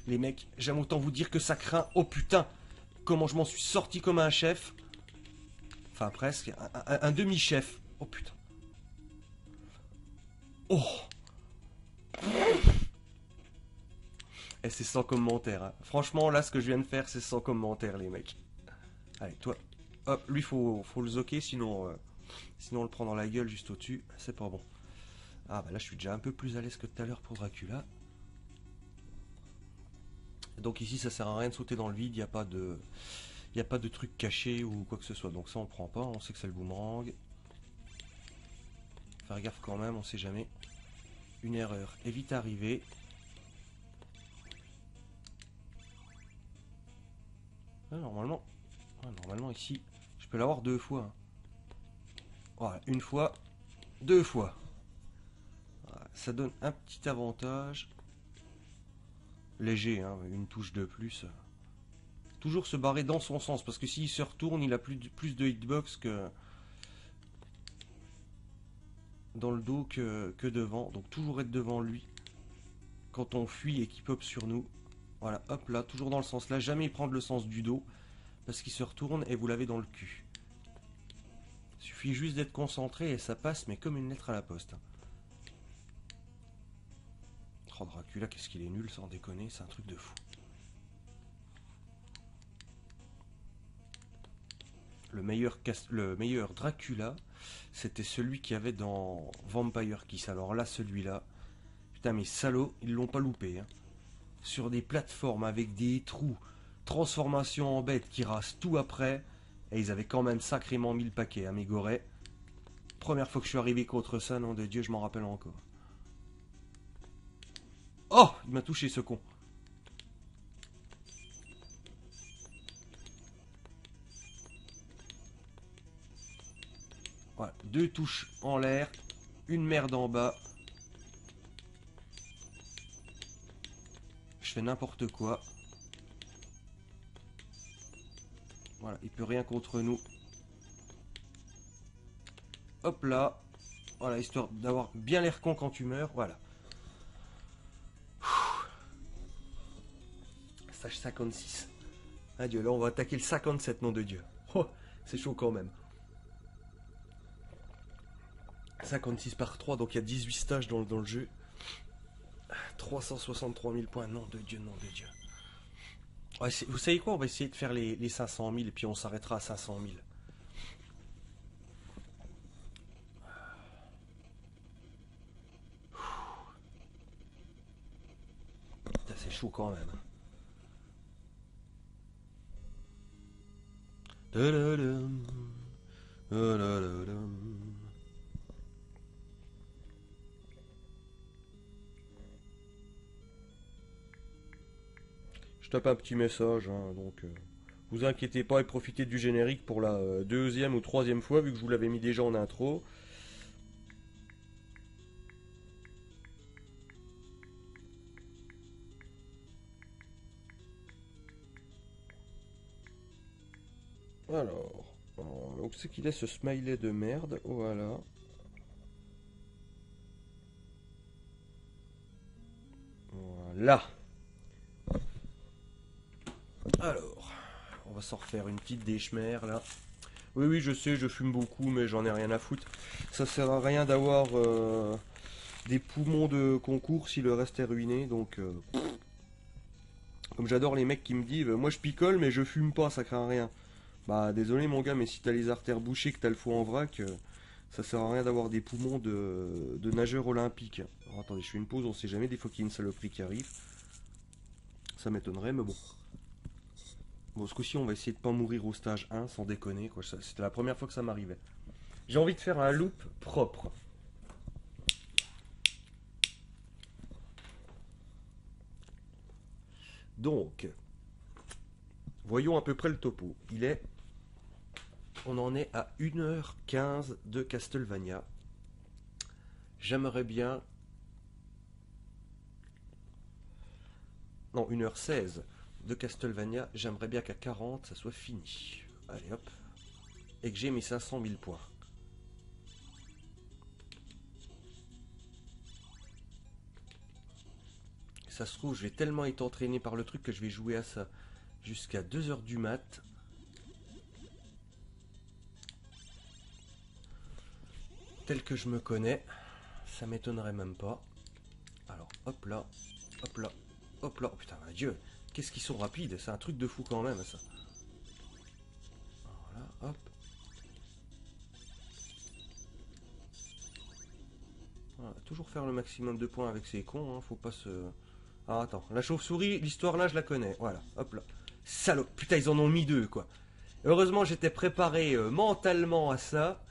Les mecs, j'aime autant vous dire que ça craint. Oh putain. Comment je m'en suis sorti comme un chef. Enfin presque, un demi-chef. Oh putain. Oh! Et c'est sans commentaire. Hein. Franchement, là, ce que je viens de faire, c'est sans commentaire, les mecs. Allez, toi. Hop, lui, faut le zoquer, sinon on le prend dans la gueule juste au-dessus. C'est pas bon. Ah, bah là, je suis déjà un peu plus à l'aise que tout à l'heure pour Dracula. Donc ici, ça sert à rien de sauter dans le vide. Il n'y a pas de truc caché ou quoi que ce soit. Donc ça, on le prend pas. On sait que c'est le boomerang. Faire gaffe quand même, on sait jamais. Une erreur est vite arrivée. Ah, normalement ici, je peux l'avoir 2 fois. Hein. Voilà, 1 fois, 2 fois. Voilà, ça donne un petit avantage. Léger, hein, une touche de plus. Toujours se barrer dans son sens, parce que s'il se retourne, il a plus de hitbox que dans le dos que devant. Donc toujours être devant lui quand on fuit et qu'il pop sur nous. Voilà, hop là, toujours dans le sens là. Jamais prendre le sens du dos, parce qu'il se retourne et vous l'avez dans le cul. Il suffit juste d'être concentré et ça passe, mais comme une lettre à la poste. Oh, Dracula, qu'est-ce qu'il est nul, sans déconner, c'est un truc de fou. Le meilleur Dracula, c'était celui qu'il y avait dans Vampire Kiss. Alors là, celui-là, putain, mais salauds, ils l'ont pas loupé. Hein. Sur des plateformes avec des trous, transformation en bête qui rase tout après, et ils avaient quand même sacrément mis le paquet à mes gorets. Première fois que je suis arrivé contre ça, nom de Dieu, je m'en rappelle encore. Oh, il m'a touché ce con. Voilà, 2 touches en l'air, une merde en bas. Je fais n'importe quoi. Voilà, il peut rien contre nous. Hop là. Voilà, histoire d'avoir bien l'air con quand tu meurs. Voilà. Stage 56. Adieu, là on va attaquer le 57, nom de Dieu. Oh, c'est chaud quand même. 56 par 3, donc il y a 18 stages dans le jeu. 363 000 points, nom de Dieu, nom de Dieu. Ouais, vous savez quoi, on va essayer de faire les 500 000 et puis on s'arrêtera à 500 000. Putain, c'est chaud quand même. Je tape un petit message, hein, donc vous inquiétez pas et profitez du générique pour la 2e ou 3e fois vu que je vous l'avais mis déjà en intro. Alors, où c'est qu'il est ce smiley de merde? Voilà. Voilà. Alors, on va s'en refaire une petite déchemère là. Oui, oui, je sais, je fume beaucoup, mais j'en ai rien à foutre. Ça sert à rien d'avoir des poumons de concours si le reste est ruiné. Donc, comme j'adore les mecs qui me disent, moi je picole, mais je fume pas, ça craint rien. Bah, désolé mon gars, mais si t'as les artères bouchées, que t'as le foie en vrac, ça sert à rien d'avoir des poumons de nageur olympique. Alors, attendez, je fais une pause, on sait jamais, des fois qu'il y a une saloperie qui arrive. Ça m'étonnerait, mais bon. Bon, ce coup-ci, on va essayer de pas mourir au stage 1, sans déconner, quoi. C'était la première fois que ça m'arrivait. J'ai envie de faire un loop propre. Donc, voyons à peu près le topo. On en est à 1h15 de Castlevania. J'aimerais bien... Non, 1h16 de Castlevania. J'aimerais bien qu'à 40, ça soit fini. Allez hop. Et que j'ai mes 500 000 points. Ça se trouve, je vais tellement être entraîné par le truc que je vais jouer à ça jusqu'à 2h du mat. Tel que je me connais, ça m'étonnerait même pas. Alors, hop là, hop là, hop là. Oh putain, mon Dieu, qu'est-ce qu'ils sont rapides, c'est un truc de fou quand même, ça. Voilà, hop. Voilà, toujours faire le maximum de points avec ces cons, hein, faut pas se... Ah, attends, la chauve-souris, l'histoire là, je la connais. Voilà, hop là. Salaud, putain, ils en ont mis deux, quoi. Heureusement, j'étais préparé mentalement à ça.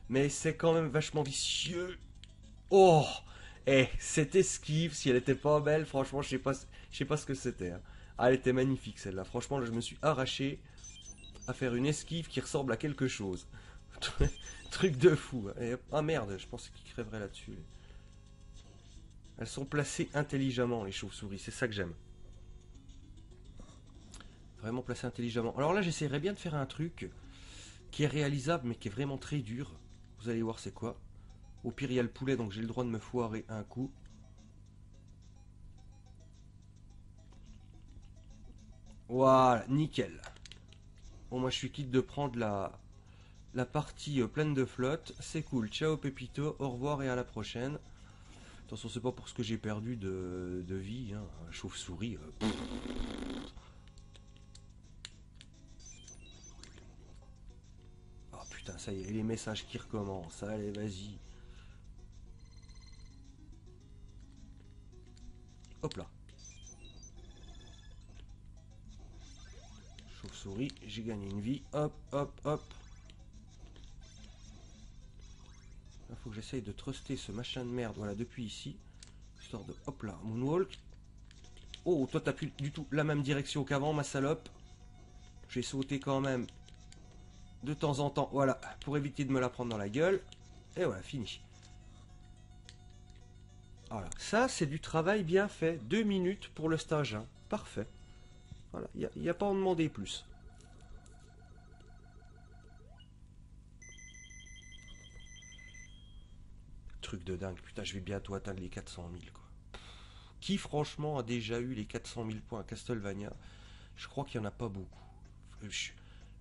Mais c'est quand même vachement vicieux. Oh! Eh, cette esquive, si elle était pas belle, franchement, je sais pas ce que c'était, hein. Ah, elle était magnifique celle-là. Franchement, là, je me suis arraché à faire une esquive qui ressemble à quelque chose. Truc de fou. Et, ah merde, je pensais qu'ils crèveraient là-dessus. Elles sont placées intelligemment, les chauves-souris. C'est ça que j'aime. Vraiment placées intelligemment. Alors là, j'essaierais bien de faire un truc qui est réalisable, mais qui est vraiment très dur. Vous allez voir c'est quoi. Au pire, il y a le poulet, donc j'ai le droit de me foirer un coup. Voilà, nickel. Bon, moi je suis quitte de prendre la partie pleine de flotte. C'est cool. Ciao Pépito, au revoir et à la prochaine. Attention, c'est pas pour ce que j'ai perdu de vie. Hein. Chauve-souris. Oh putain, ça y est, les messages qui recommencent. Allez, vas-y. Hop là. Chauve-souris, j'ai gagné une vie. Hop, hop, hop. Il faut que j'essaye de truster ce machin de merde. Voilà, depuis ici. Histoire de... Hop là, moonwalk. Oh, toi t'as plus du tout la même direction qu'avant, ma salope. Je vais sauter quand même de temps en temps. Voilà, pour éviter de me la prendre dans la gueule. Et voilà, fini. Voilà, ça c'est du travail bien fait. 2 minutes pour le stage 1. Parfait. Voilà, il n'y a pas à en demander plus. Truc de dingue. Putain, je vais bientôt atteindre les 400 000, quoi. Qui, franchement, a déjà eu les 400 000 points à Castlevania? Je crois qu'il n'y en a pas beaucoup.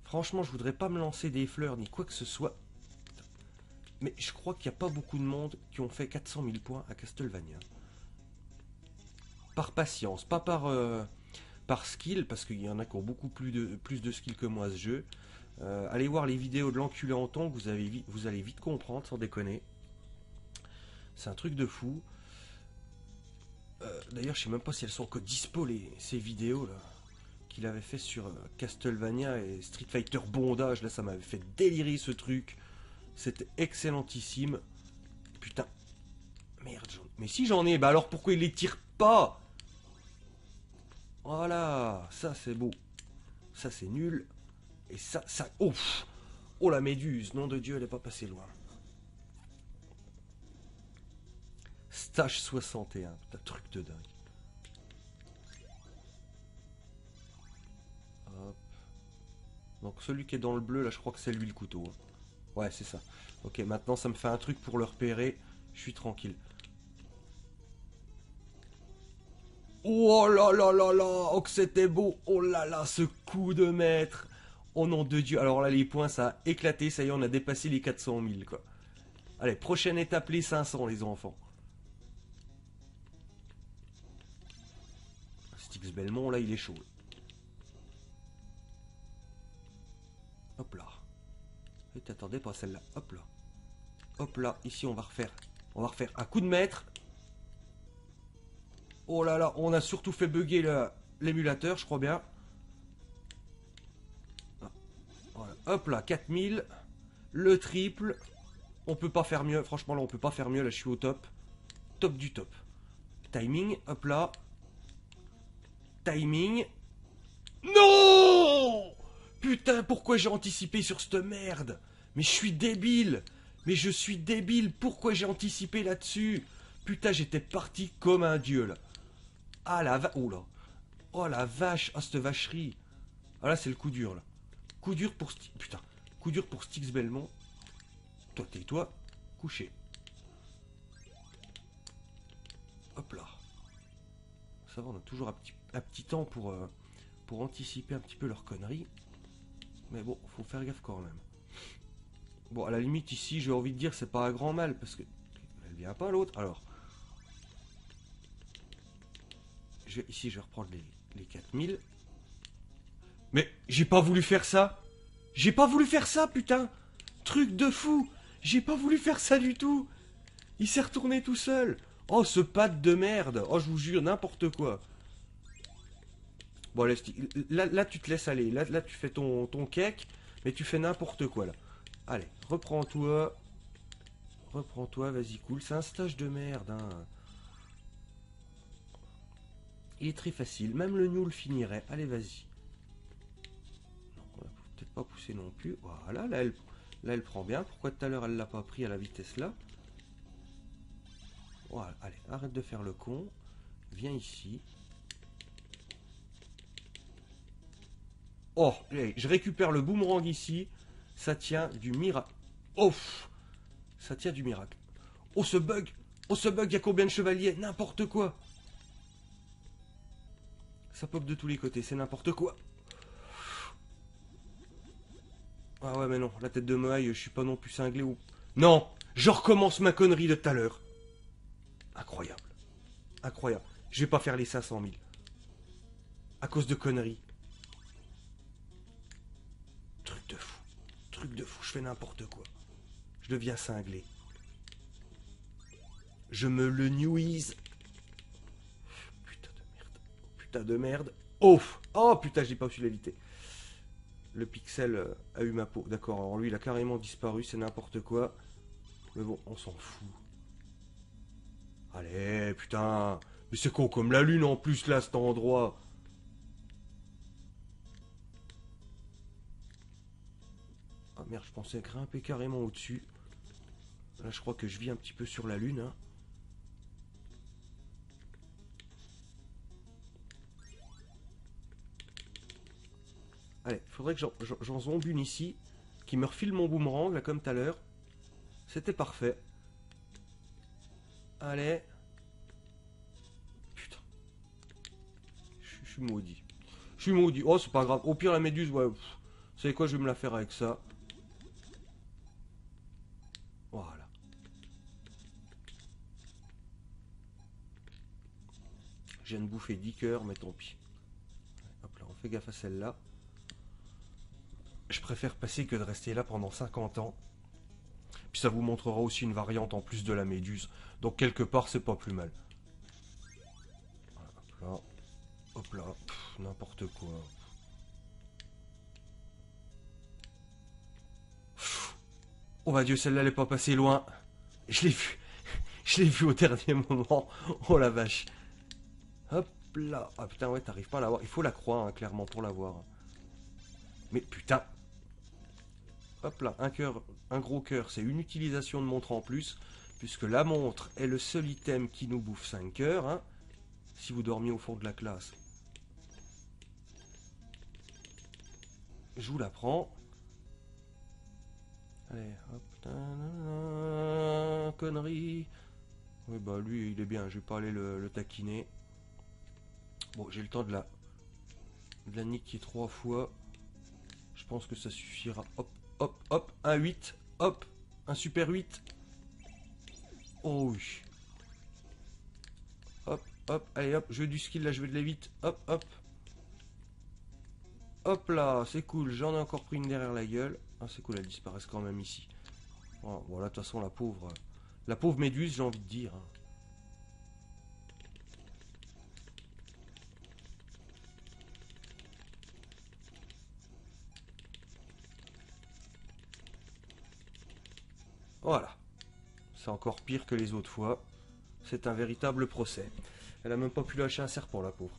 Franchement, je voudrais pas me lancer des fleurs ni quoi que ce soit. Mais je crois qu'il n'y a pas beaucoup de monde qui ont fait 400 000 points à Castlevania. Par patience, pas par skill, parce qu'il y en a qui ont beaucoup plus de skill que moi à ce jeu. Allez voir les vidéos de l'enculé en tongs, vous allez vite comprendre, sans déconner. C'est un truc de fou. D'ailleurs, je sais même pas si elles sont encore dispo, ces vidéos là qu'il avait fait sur Castlevania et Street Fighter Bondage. Là, ça m'avait fait délirer ce truc. C'était excellentissime. Putain. Merde. Mais si j'en ai, bah alors pourquoi il les tire pas? Voilà. Ça, c'est beau. Ça, c'est nul. Et ça... Oh, oh la méduse. Nom de Dieu, elle est pas passée loin. Stage 61. Putain, truc de dingue. Hop. Donc celui qui est dans le bleu, là, je crois que c'est lui le couteau. Ouais, c'est ça. Ok, maintenant ça me fait un truc pour le repérer. Je suis tranquille. Oh là là là là, oh que c'était beau. Oh là là, ce coup de maître. Oh nom de Dieu. Alors là, les points, ça a éclaté. Ça y est, on a dépassé les 400 000, quoi. Allez, prochaine étape, les 500, les enfants. Styx Belmont, là, il est chaud. Hop là. Et t'attendais pas celle-là. Hop là. Hop là. Ici, on va refaire. On va refaire un coup de maître. Oh là là, on a surtout fait bugger l'émulateur, je crois bien. Voilà. Hop là, 4000. Le triple. On peut pas faire mieux. Franchement, là, on peut pas faire mieux. Là, je suis au top. Top du top. Timing. Hop là. Timing. Non! Putain, pourquoi j'ai anticipé sur cette merde? Mais je suis débile. Mais je suis débile. Pourquoi j'ai anticipé là-dessus? Putain, j'étais parti comme un dieu, là. Ah, la vache. Oh là. Oh, la vache. Ah, cette vacherie. Ah, là, c'est le coup dur, là. Coup dur pour... Putain. Coup dur pour Styx Belmont. Toi, tais-toi. Couché. Hop là. Ça va, on a toujours un petit temps pour anticiper un petit peu leurs conneries. Mais bon, faut faire gaffe quand même. Bon, à la limite, ici, j'ai envie de dire, c'est pas un grand mal, parce que... Elle vient pas, l'autre. Alors... Ici, je vais reprendre les 4000. Mais, j'ai pas voulu faire ça. J'ai pas voulu faire ça, putain. Truc de fou. J'ai pas voulu faire ça du tout. Il s'est retourné tout seul. Oh, ce pad de merde. Oh, je vous jure, n'importe quoi. Bon, là, tu te laisses aller. Là, tu fais ton cake, mais tu fais n'importe quoi, là. Allez, reprends-toi. Reprends-toi, vas-y, cool. C'est un stage de merde, hein. Il est très facile. Même le new le finirait. Allez, vas-y. On va peut-être pas pousser non plus. Voilà, là, elle prend bien. Pourquoi tout à l'heure, elle l'a pas pris à la vitesse là? Voilà, allez, arrête de faire le con. Viens ici. Oh, allez, je récupère le boomerang ici. Ça tient du miracle. Oh, ça tient du miracle. Oh, ce bug. Oh, ce bug, il y a combien de chevaliers? N'importe quoi. Ça pop de tous les côtés, c'est n'importe quoi. Ah ouais, mais non, la tête de Moai, je suis pas non plus cinglé ou... Non, je recommence ma connerie de tout à l'heure. Incroyable. Incroyable. Je vais pas faire les 500 000. À cause de conneries. Truc de fou. Truc de fou, je fais n'importe quoi. Je deviens cinglé. Je me le nuise. Putain de merde. Putain de merde. Oh, oh putain, j'ai pas su l'éviter. Le pixel a eu ma peau. D'accord, alors lui, il a carrément disparu, c'est n'importe quoi. Mais bon, on s'en fout. Allez, putain. Mais c'est con comme la lune en plus, là, cet endroit. Ah merde, je pensais grimper carrément au-dessus. Là, je crois que je vis un petit peu sur la lune, hein. Allez, faudrait que j'en zombe une ici, qui me refile mon boomerang, là, comme tout à l'heure. C'était parfait. Allez. Putain. Je suis maudit. Je suis maudit. Oh, c'est pas grave. Au pire, la méduse, ouais. Vous savez quoi, je vais me la faire avec ça. Voilà. Je viens de bouffer 10 cœurs, mais tant pis. Hop là, on fait gaffe à celle-là. Je préfère passer que de rester là pendant 50 ans. Puis ça vous montrera aussi une variante en plus de la méduse. Donc quelque part, c'est pas plus mal. Voilà, hop là. Hop là. N'importe quoi. Oh bah Dieu, celle-là, elle est pas passée loin. Je l'ai vue. Je l'ai vue au dernier moment. Oh la vache. Hop là. Ah putain, ouais, t'arrives pas à la voir. Il faut la croix, hein, clairement, pour la voir. Mais putain. Hop là, un cœur, un gros cœur, c'est une utilisation de montre en plus, puisque la montre est le seul item qui nous bouffe 5 cœurs, hein, si vous dormiez au fond de la classe. Je vous la prends. Allez, hop. Connerie. Oui, bah lui, il est bien. Je vais pas aller le taquiner. Bon, j'ai le temps de la niquer 3 fois. Je pense que ça suffira. Hop, hop, hop. Un 8. Hop. Un super 8. Oh oui. Hop, hop. Allez, hop. Je veux du skill là. Je veux de la 8. Hop, hop. Hop là. C'est cool. J'en ai encore pris une derrière la gueule. Ah, c'est cool. Elle disparaît quand même ici. Oh, voilà, de toute façon, la pauvre méduse, j'ai envie de dire. Voilà. C'est encore pire que les autres fois. C'est un véritable procès. Elle a même pas pu lâcher un serpent, la pauvre.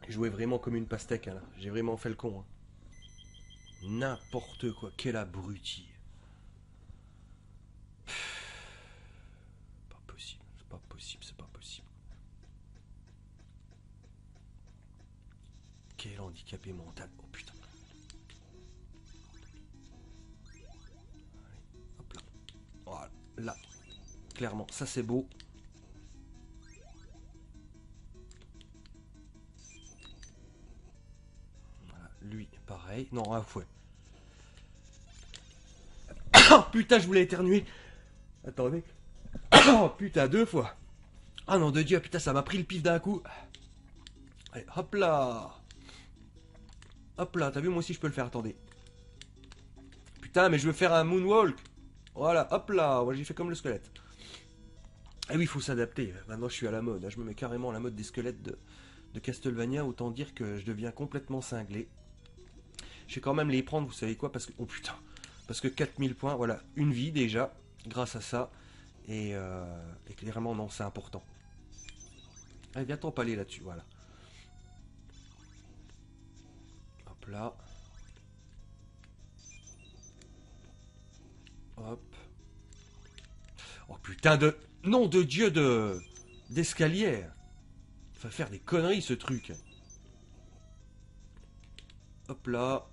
Jouer vraiment comme une pastèque, hein, là. J'ai vraiment fait le con. Hein. N'importe quoi. Quel abruti. Pas possible. C'est pas possible. C'est pas possible. Quel handicapé mental. Oh putain. Allez, hop là. Voilà. Là. Clairement. Ça c'est beau. Voilà. Lui, pareil. Non, un fouet. Oh putain, je voulais éternuer. Attendez. Oh putain, 2 fois. Ah non, de Dieu, putain, ça m'a pris le pif d'un coup. Allez, hop là. Hop là, t'as vu, moi aussi je peux le faire, attendez. Putain, mais je veux faire un moonwalk. Voilà, hop là, ouais, j'ai fait comme le squelette. Ah oui, il faut s'adapter. Maintenant, je suis à la mode. Je me mets carrément à la mode des squelettes de Castlevania. Autant dire que je deviens complètement cinglé. Je vais quand même les prendre, vous savez quoi, parce que... Oh putain. Parce que 4000 points, voilà, une vie déjà, grâce à ça. Et clairement, non, c'est important. Allez, viens t'empaler là-dessus, voilà. Hop là. Hop. Oh putain de... Nom de Dieu d'escalier. Il va faire des conneries ce truc. Hop là.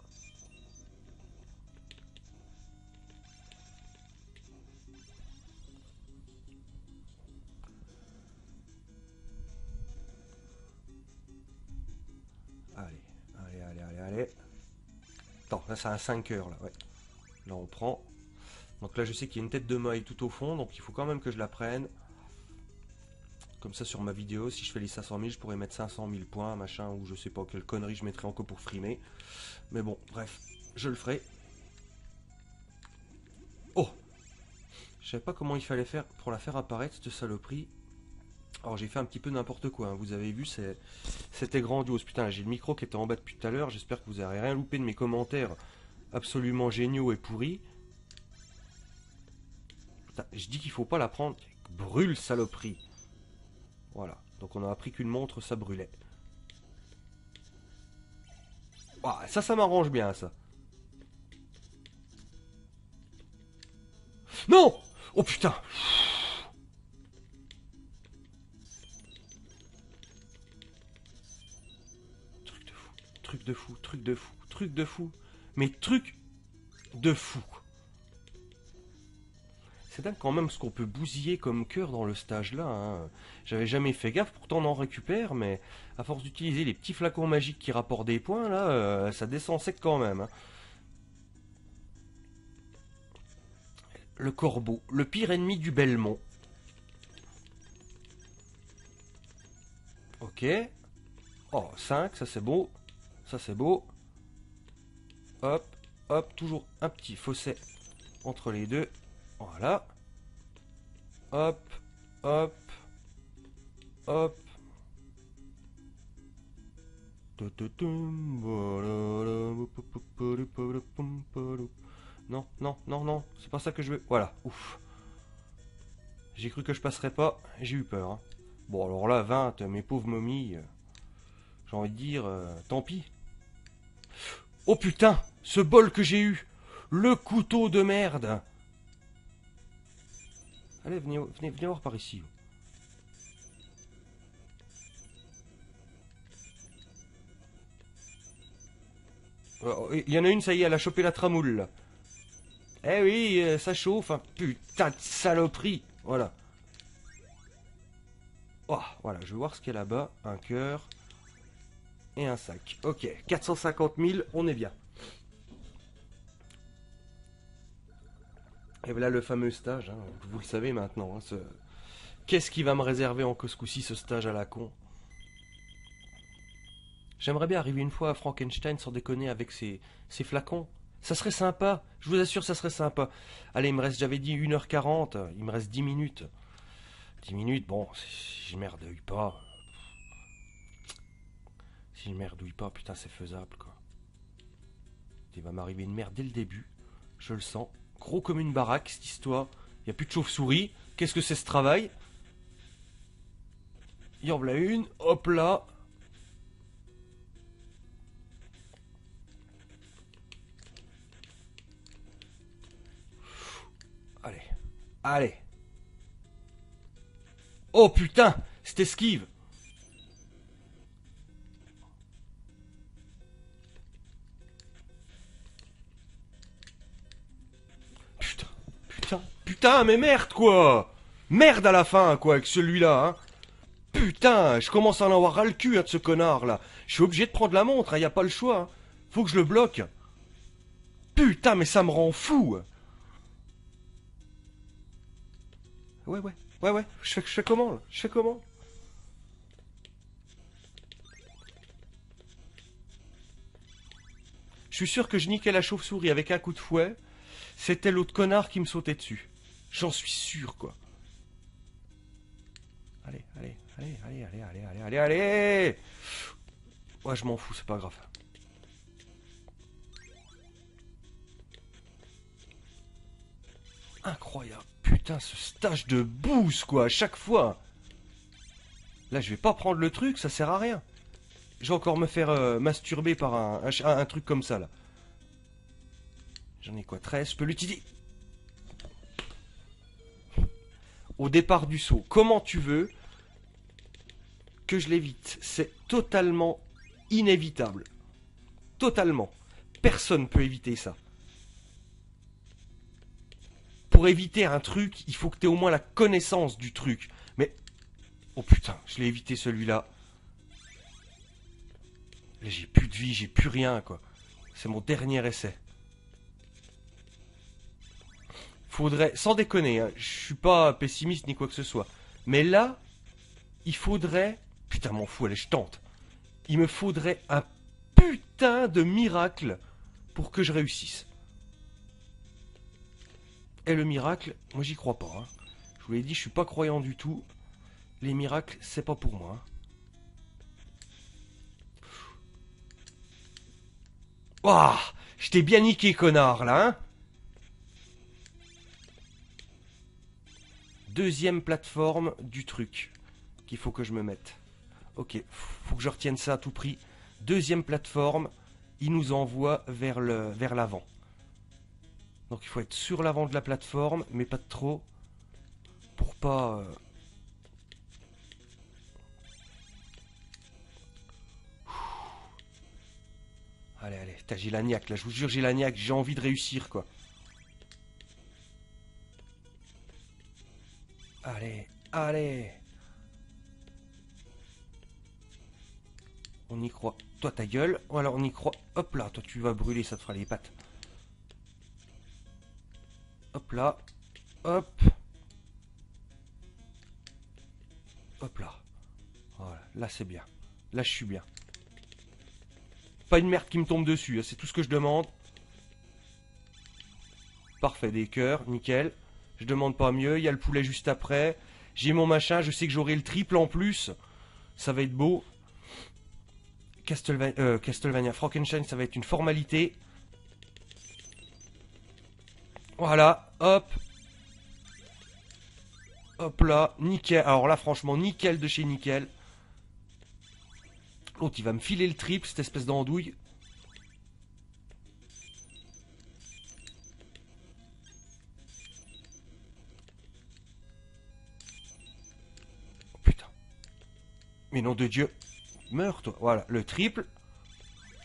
Allez, allez, allez, allez, allez. Attends, là c'est un 5 heures là, ouais. Là on prend. Donc là je sais qu'il y a une tête de maille tout au fond, donc il faut quand même que je la prenne. Comme ça sur ma vidéo, si je fais les 500 000, je pourrais mettre 500 000 points, machin, ou je sais pas quelle connerie je mettrais encore pour frimer. Mais bon, bref, je le ferai. Oh! Je savais pas comment il fallait faire pour la faire apparaître, cette saloperie. Alors j'ai fait un petit peu n'importe quoi, hein. Vous avez vu, c'était grandiose. Putain, j'ai le micro qui était en bas depuis tout à l'heure. J'espère que vous n'avez rien loupé de mes commentaires absolument géniaux et pourris. Putain, je dis qu'il faut pas la prendre. Brûle, saloperie. Voilà, donc on a appris qu'une montre, ça brûlait. Ah, ça m'arrange bien, ça. Non! Oh putain! Truc de fou, truc de fou, truc de fou, truc de fou. Mais truc de fou. C'est dingue quand même ce qu'on peut bousiller comme cœur dans le stage là. Hein. J'avais jamais fait gaffe, pourtant on en récupère, mais à force d'utiliser les petits flacons magiques qui rapportent des points, là, ça descend sec quand même. Hein. Le corbeau, le pire ennemi du Belmont. Ok. Oh, 5, ça c'est beau. Ça c'est beau. Hop, hop, toujours un petit fossé entre les deux. Voilà. Hop, hop, hop. Non, non, non, non, c'est pas ça que je veux. Voilà, ouf. J'ai cru que je passerais pas, j'ai eu peur. Hein. Bon, alors là, 20, mes pauvres momies, j'ai envie de dire, tant pis. Oh putain, ce bol que j'ai eu, le couteau de merde. Allez, venez voir par ici. Il y en a une, ça y est, elle a chopé la tramoule, là. Eh oui, ça chauffe, hein. Putain de saloperie. Voilà. Oh, voilà, je vais voir ce qu'il y a là-bas. Un cœur. Et un sac. Ok, 450 000, on est bien. Et voilà le fameux stage, hein. Vous le savez maintenant. Hein, Qu'est-ce qui va me réserver en couscousi ce stage à la con? J'aimerais bien arriver une fois à Frankenstein sans déconner avec ces flacons. Ça serait sympa, je vous assure, ça serait sympa. Allez, il me reste, j'avais dit 1h40, il me reste 10 minutes. 10 minutes, bon, si je merdouille pas. Si je merdouille pas, putain, c'est faisable, quoi. Il va m'arriver une merde dès le début, je le sens. Gros comme une baraque, cette histoire. Il n'y a plus de chauve-souris. Qu'est-ce que c'est ce travail? Il y en voilà une, hop là. Allez, allez. Oh putain, cette esquive. Putain, putain, putain, mais merde quoi. Merde à la fin quoi avec celui-là, hein. Putain, je commence à en avoir ras le cul hein, de ce connard là. Je suis obligé de prendre la montre, y a pas le choix. Hein. Faut que je le bloque. Putain, mais ça me rend fou. Ouais, ouais, ouais, ouais. Je fais comment là? Je fais comment? Je suis sûr que je niquais la chauve-souris avec un coup de fouet. C'était l'autre connard qui me sautait dessus. J'en suis sûr, quoi. Allez, allez, allez, allez, allez, allez, allez, allez, allez. Ouais, je m'en fous, c'est pas grave. Incroyable. Putain, ce stage de bouse, quoi, à chaque fois. Là, je vais pas prendre le truc, ça sert à rien. Je vais encore me faire masturber par un truc comme ça, là. J'en ai quoi, 13, je peux l'utiliser. Au départ du saut, comment tu veux que je l'évite? C'est totalement inévitable. Totalement. Personne peut éviter ça. Pour éviter un truc, il faut que tu aies au moins la connaissance du truc. Mais... Oh putain, je l'ai évité celui-là. Là, j'ai plus de vie, j'ai plus rien, quoi. C'est mon dernier essai. Faudrait... Sans déconner, hein, je suis pas pessimiste ni quoi que ce soit. Mais là, il faudrait... Putain, m'en fous, allez, je tente. Il me faudrait un putain de miracle pour que je réussisse. Et le miracle, moi j'y crois pas. Hein. Je vous l'ai dit, je suis pas croyant du tout. Les miracles, c'est pas pour moi. Ouah, je t'ai bien niqué, connard, là, hein. Deuxième plateforme du truc qu'il faut que je me mette. Ok, faut que je retienne ça à tout prix. Deuxième plateforme, il nous envoie vers l'avant. Donc il faut être sur l'avant de la plateforme, mais pas de trop. Pour pas... Allez, allez, j'ai la niaque là, je vous jure j'ai la niaque, j'ai envie de réussir quoi. Allez, allez. On y croit. Toi ta gueule, voilà on y croit. Hop là, toi tu vas brûler, ça te fera les pattes. Hop là, hop. Hop là. Voilà, là c'est bien. Là je suis bien. Pas une merde qui me tombe dessus, c'est tout ce que je demande. Parfait, des cœurs, nickel. Je demande pas mieux, il y a le poulet juste après. J'ai mon machin, je sais que j'aurai le triple en plus. Ça va être beau. Castlevania, Frankenstein, ça va être une formalité. Voilà, hop. Hop là, nickel. Alors là, franchement, nickel de chez nickel. L'autre, il va me filer le triple, cette espèce d'andouille. Oh, putain. Mais nom de Dieu. Meurs, toi. Voilà, le triple.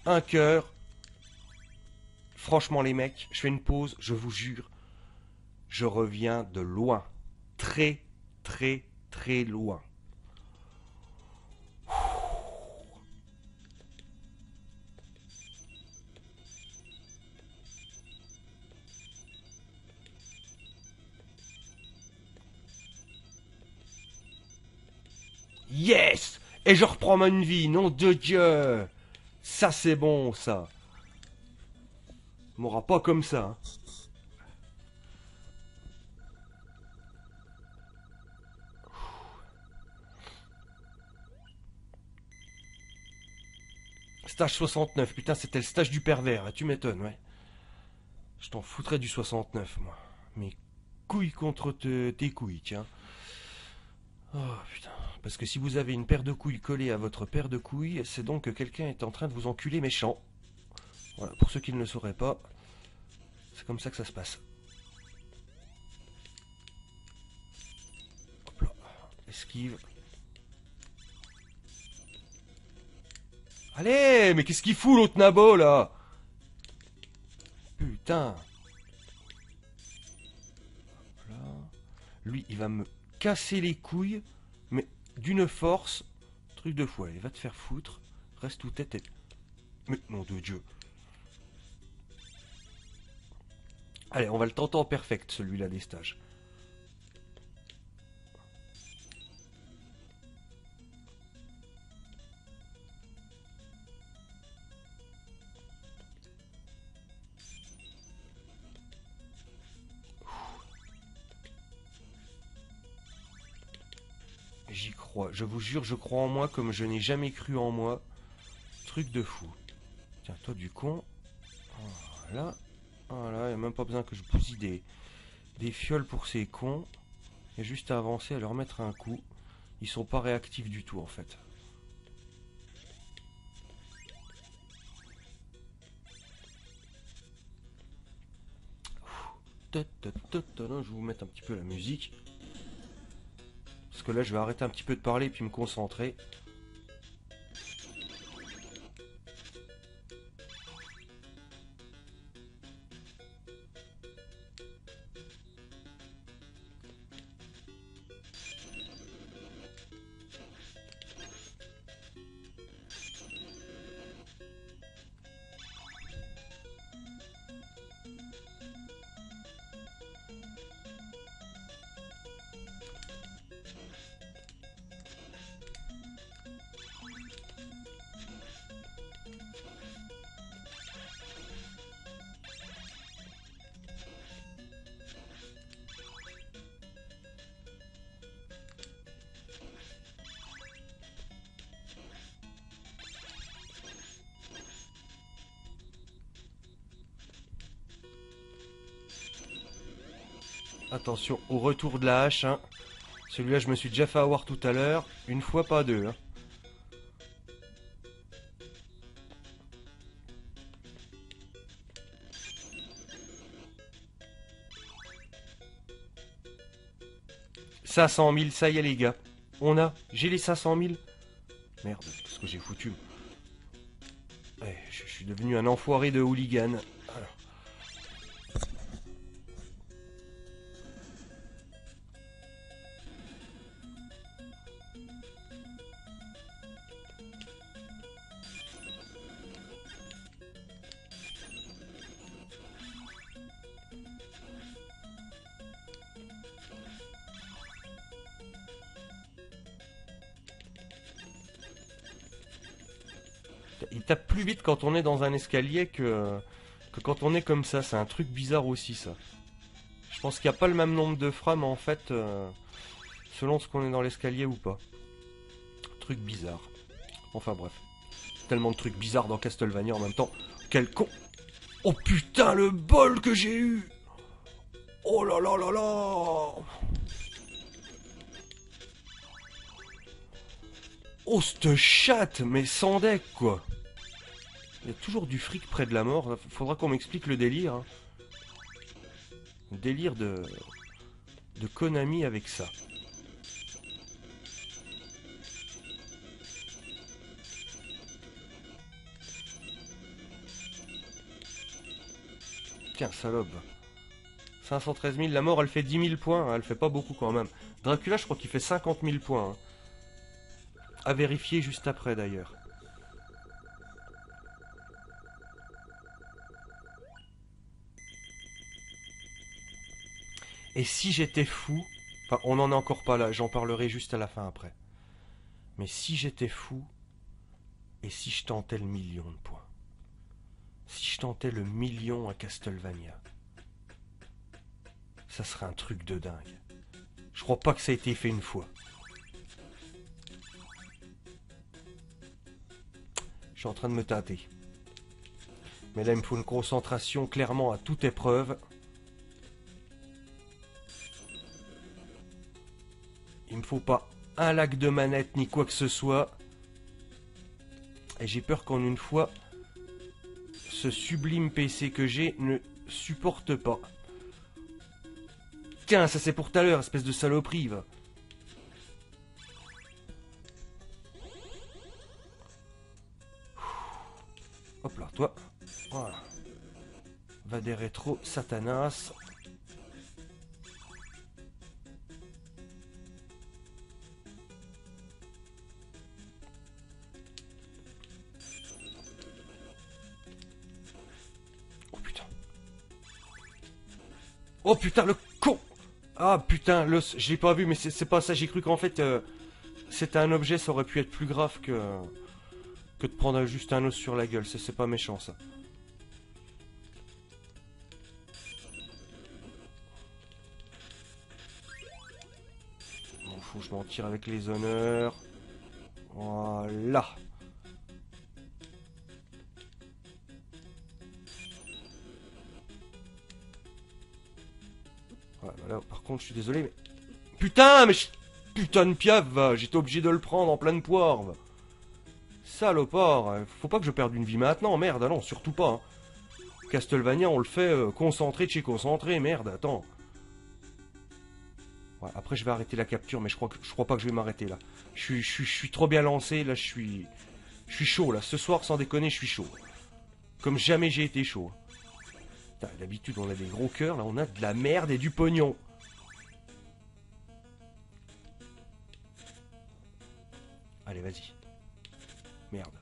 Un cœur. Franchement les mecs, je fais une pause, je vous jure, je reviens de loin. Très, très, très loin. Yes! Et je reprends ma vie, nom de Dieu! Ça c'est bon, ça. M'aura pas comme ça. Hein. Stage 69, putain, c'était le stage du pervers, tu m'étonnes, ouais. Je t'en foutrais du 69, moi. Mes couilles contre tes couilles, tiens. Oh putain. Parce que si vous avez une paire de couilles collée à votre paire de couilles, c'est donc que quelqu'un est en train de vous enculer méchant. Voilà, pour ceux qui ne le sauraient pas, c'est comme ça que ça se passe. Hop là. Esquive. Allez, mais qu'est-ce qu'il fout l'autre nabo là? Putain. Là. Lui, il va me casser les couilles, mais d'une force. Truc de fou, allez, va te faire foutre. Reste tout tête et... Mais nom de Dieu. Allez, on va le tenter en perfect, celui-là des stages. J'y crois, je vous jure, je crois en moi comme je n'ai jamais cru en moi. Truc de fou. Tiens, toi du con. Voilà. Voilà, il n'y a même pas besoin que je bousille des fioles pour ces cons. Il y a juste à avancer, à leur mettre un coup. Ils sont pas réactifs du tout en fait. Je vais vous mettre un petit peu la musique. Parce que là je vais arrêter un petit peu de parler et puis me concentrer. Attention au retour de la hache. Hein. Celui-là, je me suis déjà fait avoir tout à l'heure. Une fois, pas deux. Hein. $500 000, ça y est les gars. J'ai les 500 000. Merde, qu'est-ce que j'ai foutu? Ouais, je suis devenu un enfoiré de hooligan. Alors. Il tape plus vite quand on est dans un escalier que quand on est comme ça. C'est un truc bizarre aussi ça. Je pense qu'il n'y a pas le même nombre de frames en fait, selon ce qu'on est dans l'escalier ou pas. Truc bizarre. Enfin bref. Tellement de trucs bizarres dans Castlevania en même temps. Quel con. Oh putain le bol que j'ai eu. Oh là là là là. Oh cette chatte, mais sans deck quoi. Il y a toujours du fric près de la mort. Faudra qu'on m'explique le délire. Hein. Le délire de Konami avec ça. Tiens, salope. 513 000, la mort elle fait 10 000 points, hein, elle fait pas beaucoup quand même. Dracula je crois qu'il fait 50 000 points. Hein. À vérifier juste après d'ailleurs. Et si j'étais fou, enfin on n'en est encore pas là, j'en parlerai juste à la fin après. Mais si j'étais fou, et si je tentais le million de points? Si je tentais le million à Castlevania, ça serait un truc de dingue. Je crois pas que ça a été fait une fois. Je suis en train de me tâter. Mais là, il me faut une concentration clairement à toute épreuve. Il me faut pas un lag de manette ni quoi que ce soit. Et j'ai peur qu'en une fois, ce sublime PC que j'ai ne supporte pas. Tiens, ça c'est pour tout à l'heure, espèce de saloperie, va. Hop là, toi. Voilà. Va des rétros, Satanas. Oh putain. Oh putain, le con. Ah putain, l'os, je l'ai pas vu, mais c'est pas ça. J'ai cru qu'en fait, c'était un objet, ça aurait pu être plus grave que de prendre juste un os sur la gueule. C'est pas méchant, ça. Bon, faut que je m'en tire avec les honneurs. Voilà. Ouais, bah là, par contre, je suis désolé, mais... Putain, mais... Putain de piaf, va. J'étais obligé de le prendre en pleine poire, va. Salopard. Faut pas que je perde une vie maintenant, merde. Ah non, surtout pas. Hein. Castlevania, on le fait concentré de chez concentré, merde, attends. Ouais, après, je vais arrêter la capture, mais je crois pas que je vais m'arrêter, là. Je suis trop bien lancé, là, je suis chaud, là. Ce soir, sans déconner, je suis chaud. Comme jamais j'ai été chaud. D'habitude, on a des gros cœurs, là, on a de la merde et du pognon. Allez, vas-y. Merde.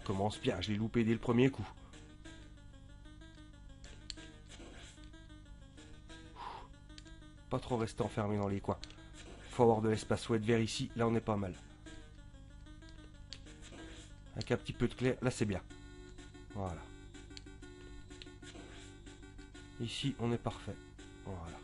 Commence bien, je l'ai loupé dès le premier coup. Pas trop rester enfermé dans les coins. Faut avoir de l'espace. Faut être vers ici. Là, on est pas mal. Avec un petit peu de clair. Là, c'est bien. Voilà. Ici, on est parfait. Voilà.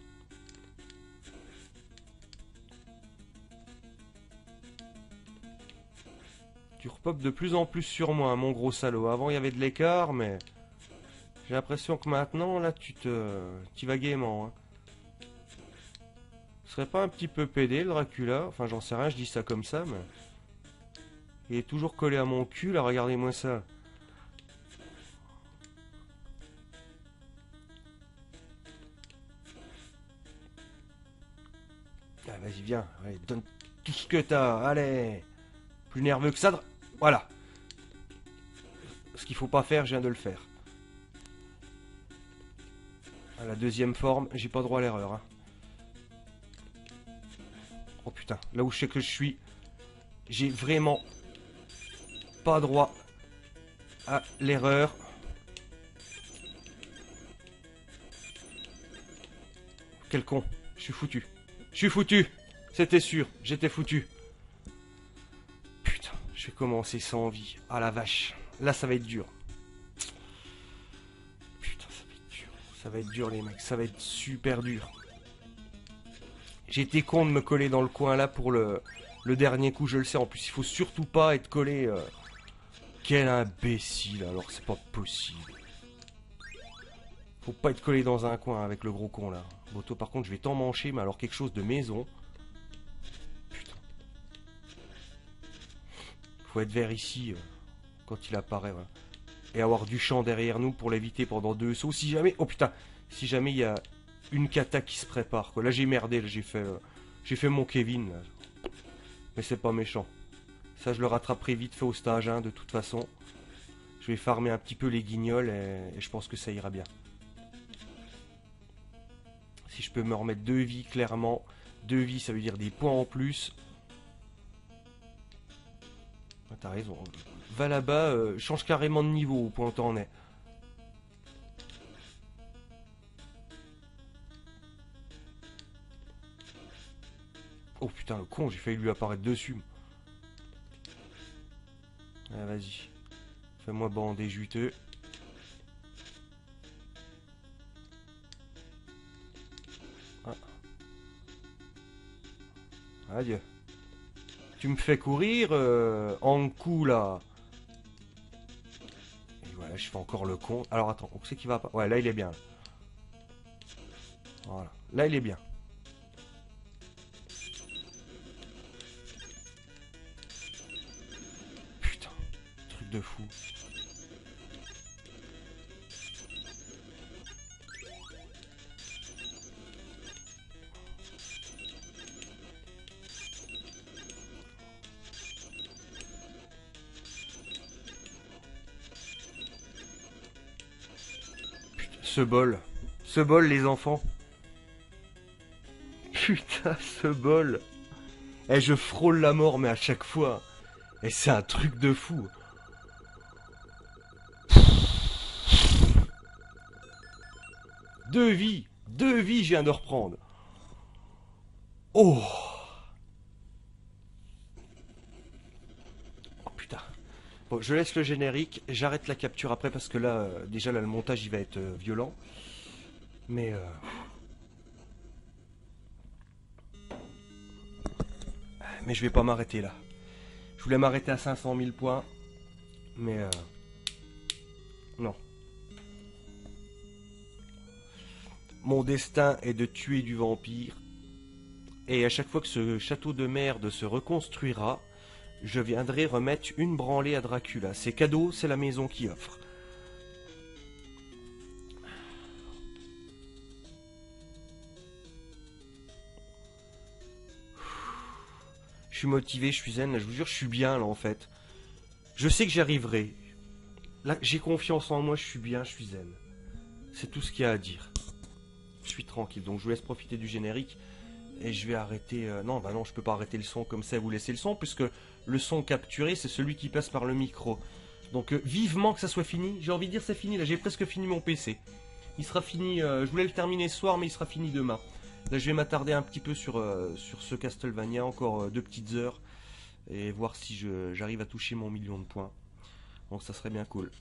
Tu repopes de plus en plus sur moi, mon gros salaud. Avant, il y avait de l'écart, mais... J'ai l'impression que maintenant, là, tu vas gaiement. Hein. Ce serait pas un petit peu pédé, le Dracula? Enfin, j'en sais rien, je dis ça comme ça, mais... Il est toujours collé à mon cul, là, regardez-moi ça. Ah, vas-y, viens. Allez, donne tout ce que t'as. Allez. Plus nerveux que ça. Voilà. Ce qu'il faut pas faire, je viens de le faire. À la deuxième forme, j'ai pas droit à l'erreur. Hein. Oh putain, là où je sais que je suis, j'ai vraiment pas droit à l'erreur. Quel con. Je suis foutu. Je suis foutu. C'était sûr, j'étais foutu. Putain, je vais commencer sans vie. Ah la vache. Là, ça va être dur. Putain, ça va être dur. Ça va être dur, les mecs. Ça va être super dur. J'étais con de me coller dans le coin là pour le dernier coup, je le sais. En plus, il faut surtout pas être collé. Quel imbécile, alors c'est pas possible. Faut pas être collé dans un coin avec le gros con là. Boto, par contre, je vais t'emmancher, mais alors quelque chose de maison. Putain. Faut être vers ici quand il apparaît. Voilà. Et avoir du champ derrière nous pour l'éviter pendant 2 sauts. Si jamais. Oh putain! Si jamais il y a une kata qui se prépare. Quoi. Là, j'ai merdé. J'ai fait mon Kevin. Là. Mais c'est pas méchant. Ça, je le rattraperai vite fait au stage 1 de toute façon. Je vais farmer un petit peu les guignols et je pense que ça ira bien. Si je peux me remettre 2 vies, clairement. 2 vies, ça veut dire des points en plus. Ah, t'as raison. Va là-bas, change carrément de niveau au point où t'en es. Oh putain, le con, j'ai failli lui apparaître dessus. Ah, vas-y. Fais-moi bander juteux. Ah. Adieu. Tu me fais courir, en coup là. Et voilà, je fais encore le con. Alors attends, où c'est qu'il va pas? Ouais, là il est bien. Voilà, là il est bien. Putain, truc de fou. Ce bol. Ce bol, les enfants. Putain, ce bol. Eh, je frôle la mort, mais à chaque fois. Et c'est un truc de fou. Deux vies. 2 vies, je viens de reprendre. Oh. Oh putain. Bon, je laisse le générique. J'arrête la capture après parce que là, déjà, là, le montage, il va être violent. Mais... Mais je vais pas m'arrêter là. Je voulais m'arrêter à 500 000 points. Mais non. Mon destin est de tuer du vampire. Et à chaque fois que ce château de merde se reconstruira, je viendrai remettre une branlée à Dracula. C'est cadeau, c'est la maison qui offre. Je suis motivé, je suis zen, là, je vous jure, je suis bien là en fait. Je sais que j'y arriverai. Là, j'ai confiance en moi, je suis bien, je suis zen. C'est tout ce qu'il y a à dire. Je suis tranquille, donc je vous laisse profiter du générique. Et je vais arrêter... non, bah non, je peux pas arrêter le son comme ça et vous laisser le son, puisque le son capturé, c'est celui qui passe par le micro. Donc vivement que ça soit fini. J'ai envie de dire c'est fini, là j'ai presque fini mon PC. Il sera fini, je voulais le terminer ce soir, mais il sera fini demain. Là je vais m'attarder un petit peu sur ce Castlevania, encore 2 petites heures. Et voir si j'arrive à toucher mon 1 000 000 de points. Donc ça serait bien cool.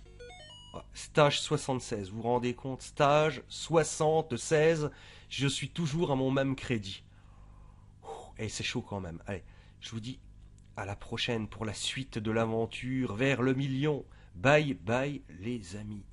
Stage 76, vous vous rendez compte? Stage 76, je suis toujours à mon même crédit. Et c'est chaud quand même. Allez, je vous dis à la prochaine pour la suite de l'aventure vers le 1 000 000. Bye bye les amis.